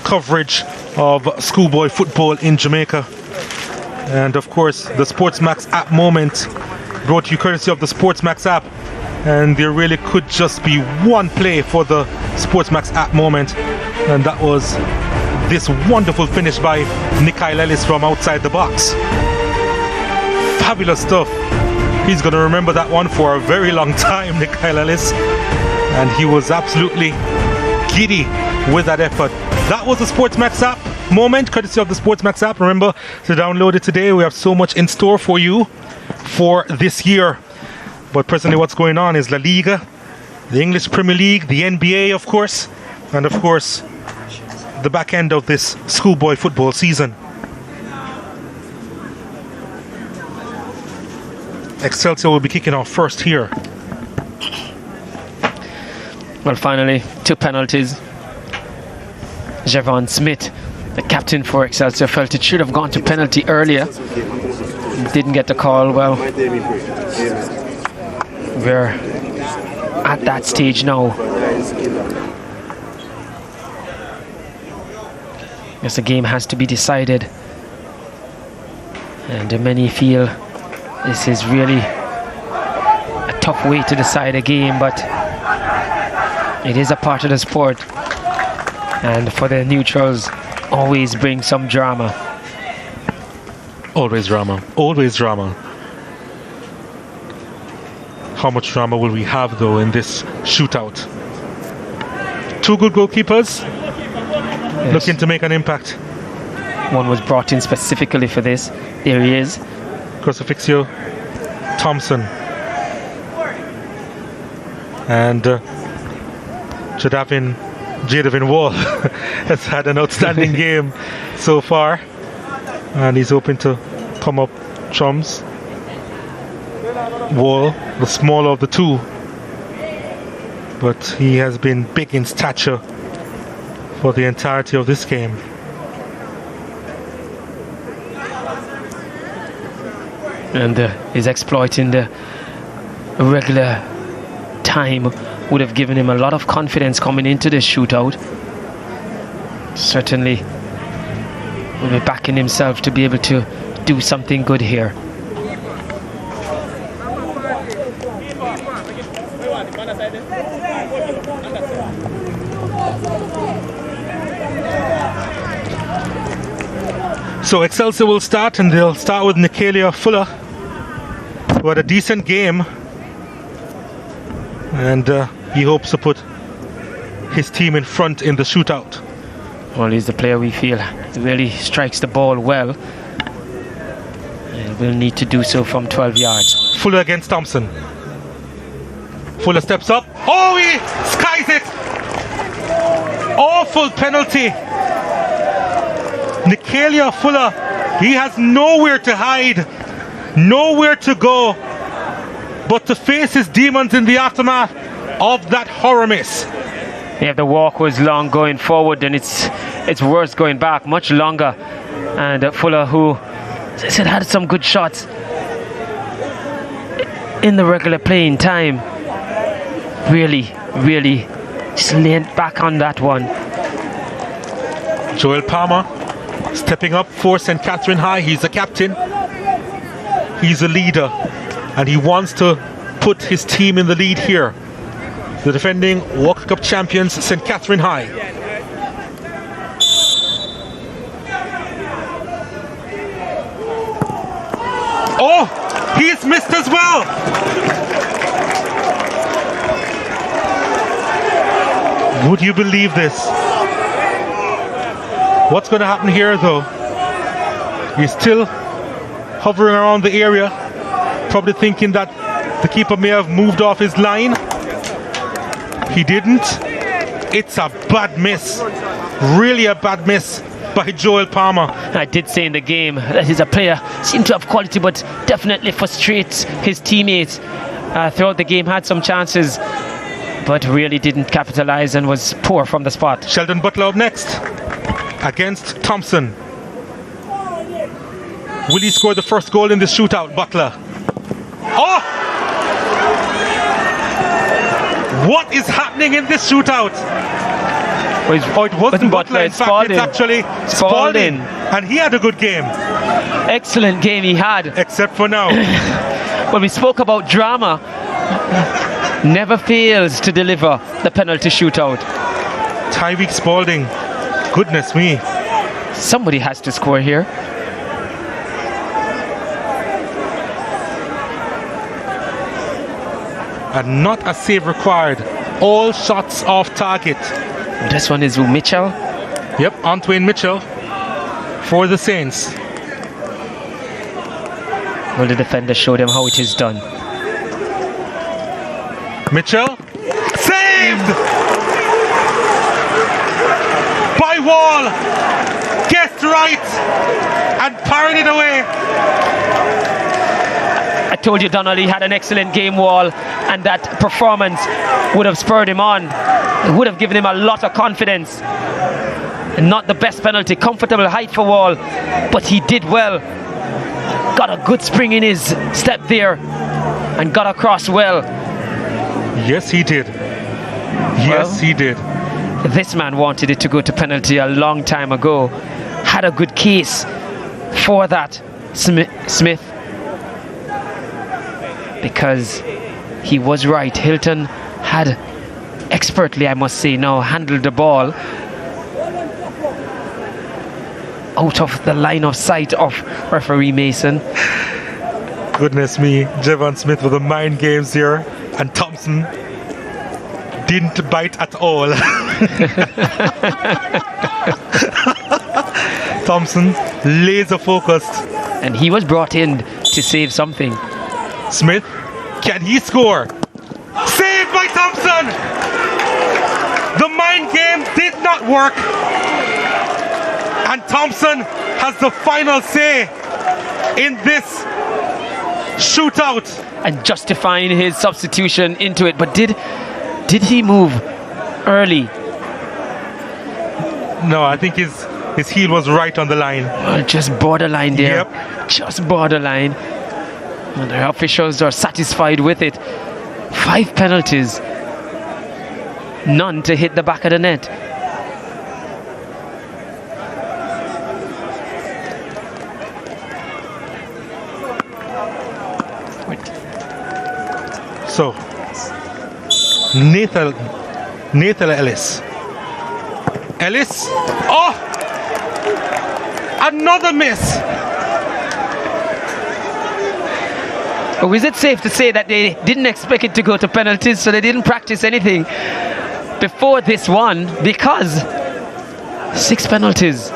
coverage of schoolboy football in Jamaica. And of course, the SportsMax app moment brought you courtesy of the SportsMax app. And there really could just be one play for the SportsMax app moment. And that was this wonderful finish by Nikhil Ellis from outside the box. Fabulous stuff. He's going to remember that one for a very long time, Nikhil Ellis. And he was absolutely giddy with that effort. That was the SportsMax app moment, courtesy of the SportsMax app. Remember to download it today. We have so much in store for you for this year. But presently what's going on is La Liga, the English Premier League, the NBA, of course, and of course, the back end of this schoolboy football season. Excelsior will be kicking off first here. Well, finally, 2 penalties. Javon Smith, the captain for Excelsior, felt it should have gone to penalty earlier. Didn't get the call. Well, we're at that stage now. Yes, the game has to be decided. And many feel this is really a tough way to decide a game, but it is a part of the sport. And for the neutrals, always bring some drama. Always drama. Always drama. How much drama will we have, though, in this shootout? 2 good goalkeepers, yes, looking to make an impact. One was brought in specifically for this. There he is. Crucifixio Thompson. And Jadavin Wall has had an outstanding game so far. And he's hoping to come up trumps. Wall, the smaller of the two, but he has been big in stature for the entirety of this game. And his exploit in the regular time would have given him a lot of confidence coming into this shootout. Certainly will be backing himself to be able to do something good here. So Excelsior will start, and they'll start with Nicalia Fuller, who had a decent game, and he hopes to put his team in front in the shootout. Well, he's the player we feel really strikes the ball well, and will need to do so from 12 yards. Fuller against Thompson. Fuller steps up. Oh, he skies it! Awful penalty. Nicalia Fuller, he has nowhere to hide, nowhere to go, but to face his demons in the aftermath of that horror miss. Yeah, the walk was long going forward, and it's worse going back, much longer. And Fuller, who, as I said, had some good shots in the regular playing time, really just leaned back on that one. Joel Palmer stepping up for St. Catherine High. He's the captain, he's a leader, and he wants to put his team in the lead here. The defending Walker Cup champions, St. Catherine High. Oh, he's missed as well. Would you believe this? What's going to happen here, though? He's still hovering around the area, probably thinking that the keeper may have moved off his line. He didn't. It's a bad miss, really a bad miss by Joel Palmer. I did say in the game that he's a player, seemed to have quality, but definitely frustrates his teammates. Throughout the game, had some chances, but really didn't capitalize and was poor from the spot. Sheldon Butler up next against Thompson. Will he score the first goal in this shootout, Butler? Oh! What is happening in this shootout? Well, it wasn't Butler, in fact, it's actually Spalding. And he had a good game. Excellent game he had. Except for now. When we spoke about drama, never fails to deliver the penalty shootout. Tyreek Spalding, goodness me. Somebody has to score here. And not a save required. All shots off target. This one is Mitchell. Yep, Antoine Mitchell for the Saints. Will the defender show them how it is done? Mitchell, saved by Wall. Guessed right and parried it away. I told you Donnelly had an excellent game, Wall, and that performance would have spurred him on. It would have given him a lot of confidence. And not the best penalty, comfortable height for Wall, but he did well. Got a good spring in his step there and got across well. Yes, he did. Yes, he did. This man wanted it to go to penalty a long time ago. Had a good case for that, Smith. Because he was right. Hilton had expertly, I must say now, handled the ball out of the line of sight of referee Mason. Goodness me, Javon Smith with the mind games here, and Thompson didn't bite at all. Thompson laser focused, and he was brought in to save something. Smith, can he score? Saved by Thompson. The mind game did not work, and Thompson has the final say in this shootout. And justifying his substitution into it. But did he move early? No, I think his heel was right on the line. Just borderline there. Yep. Just borderline. And the officials are satisfied with it. 5 penalties. None to hit the back of the net. So, Nathan Ellis. Oh! Another miss! Or is it safe to say that they didn't expect it to go to penalties, so they didn't practice anything before this one? Because 6 penalties,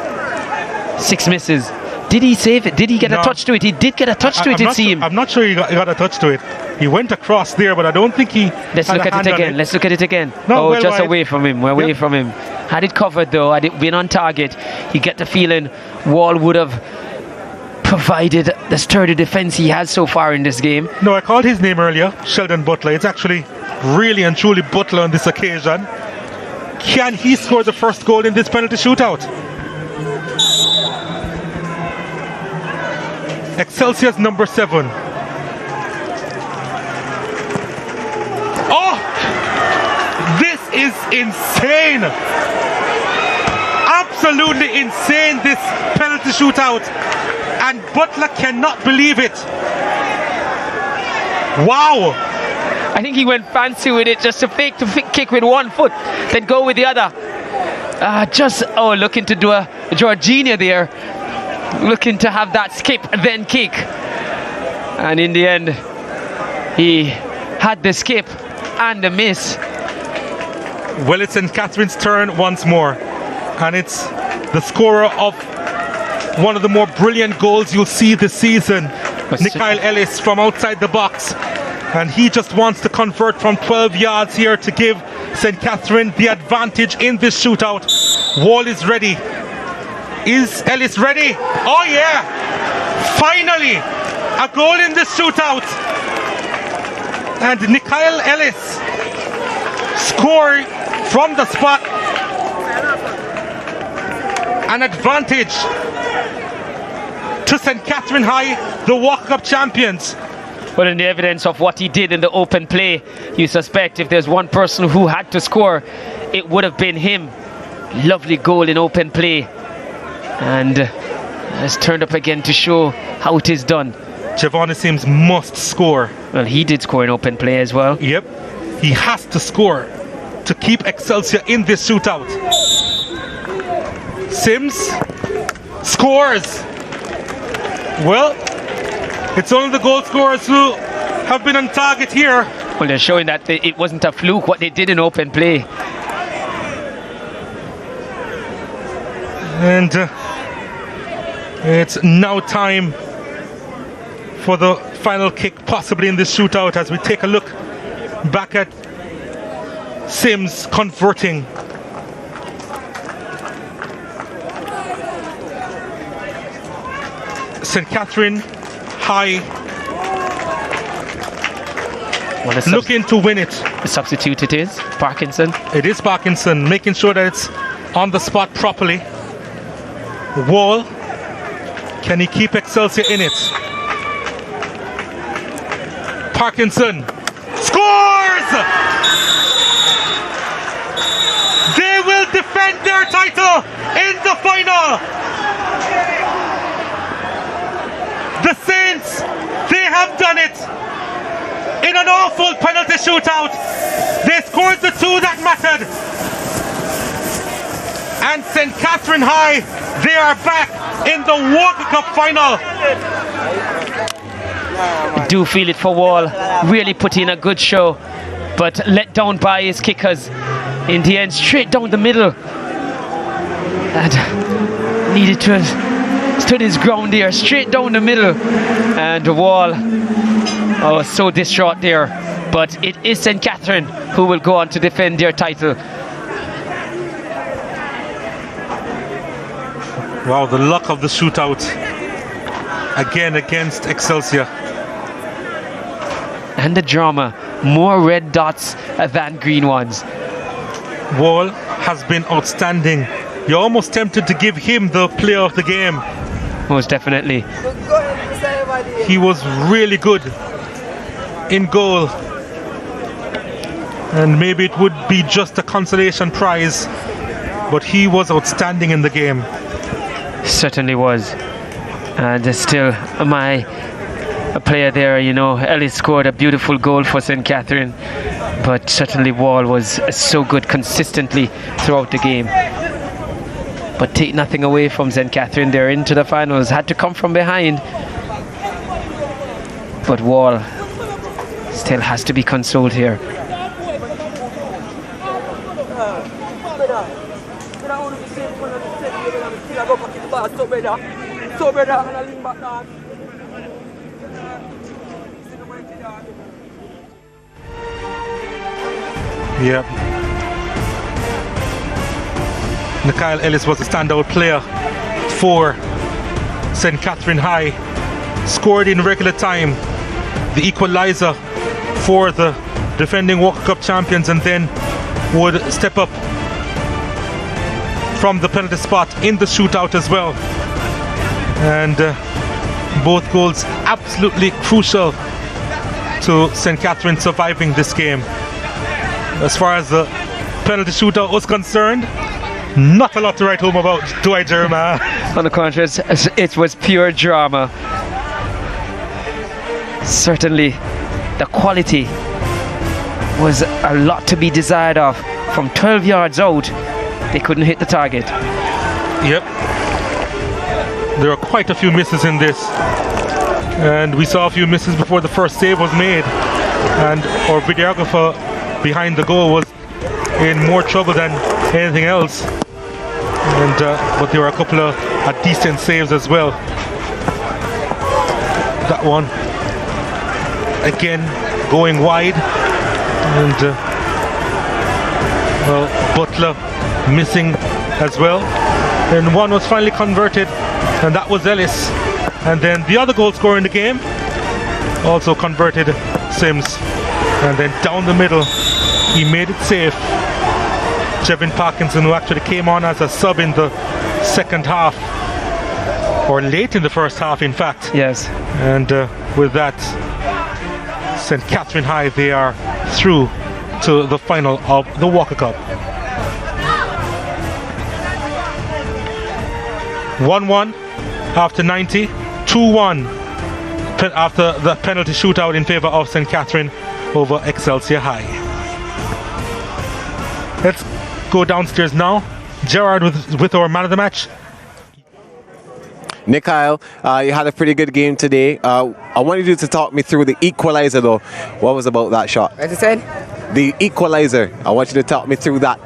6 misses. Did he save it? Did he get a touch to it? He did get a touch to it, it seemed. I'm not sure he got a touch to it. He went across there, but I don't think he. Let's look at it again. Let's look at it again. No, well just wide. away from him. Away from him. Had it covered though. Had it been on target, you get the feeling Wall would have provided the sturdy defense he has so far in this game. No, I called his name earlier, Sheldon Butler. It's actually really and truly Butler on this occasion. Can he score the first goal in this penalty shootout? Excelsior's number 7. Oh! This is insane! Absolutely insane, this penalty shootout. And Butler cannot believe it. Wow! I think he went fancy with it, just to fake to kick with one foot, then go with the other. Looking to do a Jorginho there. Looking to have that skip, then kick. And in the end, he had the skip and the miss. Well, it's St. Catherine's turn once more. And it's the scorer of one of the more brilliant goals you'll see this season, Nikhil Ellis from outside the box. And he just wants to convert from 12 yards here to give St. Catherine the advantage in this shootout. Wall is ready. Is Ellis ready? Oh yeah! Finally! A goal in this shootout! And Nikhil Ellis scored from the spot. An advantage to St. Catherine High, the Walker Cup champions. Well, in the evidence of what he did in the open play, you suspect if there's one person who had to score, it would have been him. Lovely goal in open play. And has turned up again to show how it is done. Javon, it seems, must score. Well, he did score in open play as well. Yep, he has to score to keep Excelsior in this shootout. Sims scores. Well, it's only the goal scorers who have been on target here. Well, they're showing that it wasn't a fluke what they did in open play. And it's now time for the final kick, possibly in this shootout, as we take a look back at Sims converting. St. Catherine High looking to win it. The substitute it is, Parkinson. It is Parkinson, making sure that it's on the spot properly. Wall, can he keep Excelsior in it? Parkinson scores! They will defend their title in the final. The Saints, they have done it in an awful penalty shootout. They scored the two that mattered. And St. Catherine High, they are back in the Walker Cup final. I do feel it for Wall. Really put in a good show, but let down by his kickers. In the end, straight down the middle. And needed to have stood his ground there, straight down the middle. And the Wall, oh, so distraught there. But it is St. Catherine who will go on to defend their title. Wow, the luck of the shootout again against Excelsior. And the drama, more red dots than green ones. Wall has been outstanding. You're almost tempted to give him the player of the game. Most definitely. He was really good in goal. And maybe it would be just a consolation prize, but he was outstanding in the game. Certainly was. And still my player there, you know, Ellis scored a beautiful goal for St. Catherine, but certainly Wall was so good consistently throughout the game. But take nothing away from St. Catherine, they're into the finals, had to come from behind. But Wall still has to be consoled here. Yeah. Nikhil Ellis was a standout player for St. Catherine High. Scored in regular time, the equalizer for the defending Walker Cup champions, and then would step up from the penalty spot in the shootout as well. And both goals absolutely crucial to St. Catherine surviving this game. As far as the penalty shootout was concerned, not a lot to write home about, do I, Jeremiah? On the contrary, it was pure drama. Certainly, the quality was a lot to be desired of. From 12 yards out, they couldn't hit the target. Yep. There are quite a few misses in this. And we saw a few misses before the first save was made. And our videographer behind the goal was in more trouble than anything else. And but there were a couple of decent saves as well. That one again going wide, and well, Butler missing as well. And one was finally converted, and that was Ellis. And then the other goal scorer in the game also converted, Sims. And then down the middle, he made it safe. Jevin Parkinson, who actually came on as a sub in the second half, or late in the first half, in fact. Yes. And with that, St. Catherine High, they are through to the final of the Walker Cup. 1-1 after 90, 2-1 after the penalty shootout in favor of St. Catherine over Excelsior High. Let's go downstairs now. Gerard with our man of the match. Nikhail, you had a pretty good game today. I wanted you to talk me through the equalizer though. What was about that shot? As I said? The equalizer. I want you to talk me through that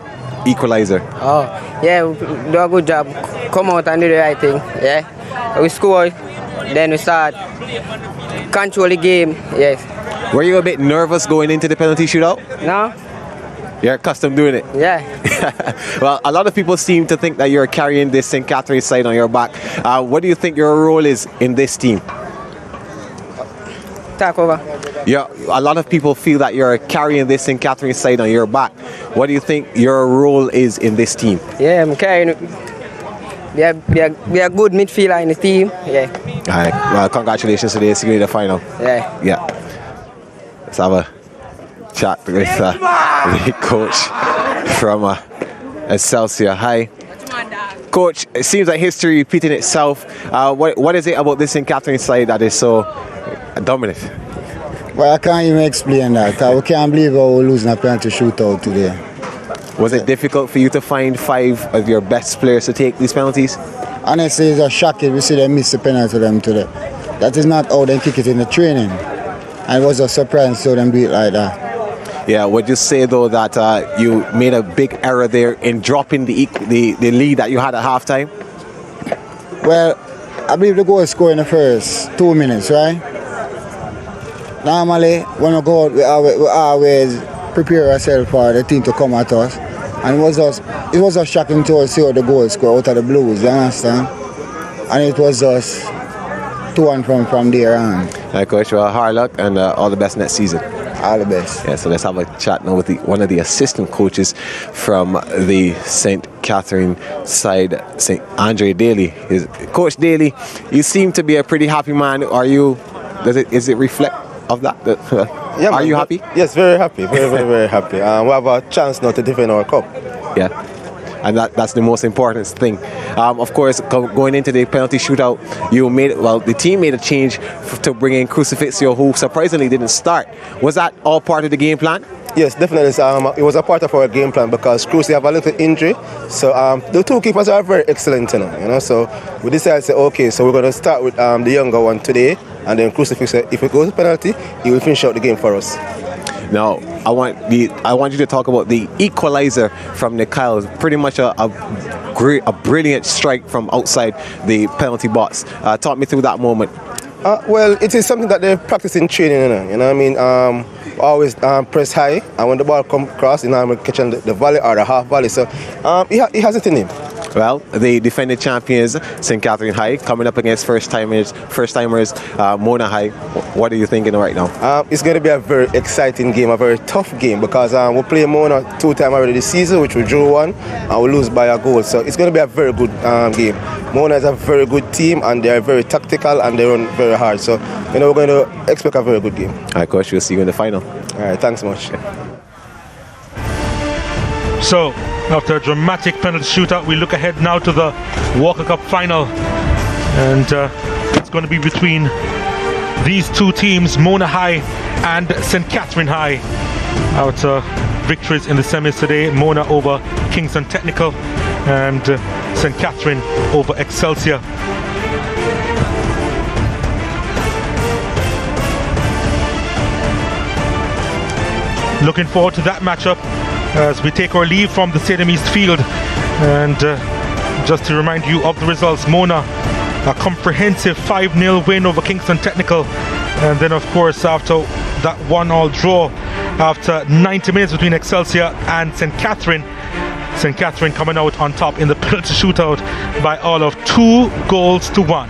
equalizer. Oh, yeah, we do a good job. Come out and do the right thing. Yeah, we score, then we start control the game. Yes. Were you a bit nervous going into the penalty shootout? No. You're accustomed doing it? Yeah. Well, a lot of people seem to think that you're carrying this St. Catherine side on your back. What do you think your role is in this team? Talk over. Yeah, a lot of people feel that you're carrying this St. Catherine side on your back. What do you think your role is in this team? Yeah, I'm carrying. We are good midfielder in the team. Yeah. All right. Well, congratulations today. See you in the final. Yeah. Yeah. Let's have a chat with the coach from Excelsior High. Coach, it seems like history repeating itself. What is it about this St. Catherine side that is so dominant? Well, I can't even explain that. We can't believe we're losing a penalty shootout today. Was it difficult for you to find 5 of your best players to take these penalties? Honestly, it's a shocking. We see them miss the penalty to them today. That is not how they kick it in the training. And it was a surprise to see them do it like that. Yeah, would you say though that you made a big error there in dropping the lead that you had at halftime? Well, I believe the goal scored in the first 2 minutes, right? Normally, when we go out, we always prepare ourselves for the team to come at us. And it was just shocking to see how the goal scored out of the blues, you understand? And it was just 2-1 from there on. Right, Coach, well, hard luck and all the best next season. All the best. Yeah, so let's have a chat now with one of the assistant coaches from the St. Catherine side, St. Andre Daly. Coach Daly, you seem to be a pretty happy man. Is it reflect of that? Yeah, are you happy? Yes, very happy. Very happy. We have a chance now to defend our cup. Yeah. And that's the most important thing. Of course, going into the penalty shootout, the team made a change to bring in Crucifixio, who surprisingly didn't start. Was that all part of the game plan? Yes, definitely. It was a part of our game plan because Cruci have a little injury. So the two keepers are very excellent, you know. So we decided to say, okay, so we're going to start with the younger one today, and then Crucifixio, if it goes to penalty, he will finish out the game for us. Now, I want you to talk about the equalizer from Nikhail. Pretty much a brilliant strike from outside the penalty box. Talk me through that moment. Well, it is something that they practice in training, you know what I mean? Always press high, and when the ball comes across, I'm catching the volley or the half volley. So he has it in him. Well, the defending champions, St. Catherine High, coming up against first timers, Mona High. What are you thinking right now? It's going to be a very exciting game, a very tough game, because we play Mona 2 times already this season, which we drew 1, and we lose by a goal. So it's going to be a very good game. Mona is a very good team, and they are very tactical, and they run very hard. So, we're going to expect a very good game. All right, Coach, we'll see you in the final. All right, thanks much. So, after a dramatic penalty shootout, we look ahead now to the Walker Cup final. And it's going to be between these two teams, Mona High and St. Catherine High. Out victories in the semis today, Mona over Kingston Technical and St. Catherine over Excelsior. Looking forward to that matchup as we take our leave from the Stadium East Field. And just to remind you of the results, Mona, a comprehensive 5-0 win over Kingston Technical. And then, of course, after that 1-1 draw, after 90 minutes between Excelsior and St. Catherine coming out on top in the penalty shootout by all of 2 goals to 1.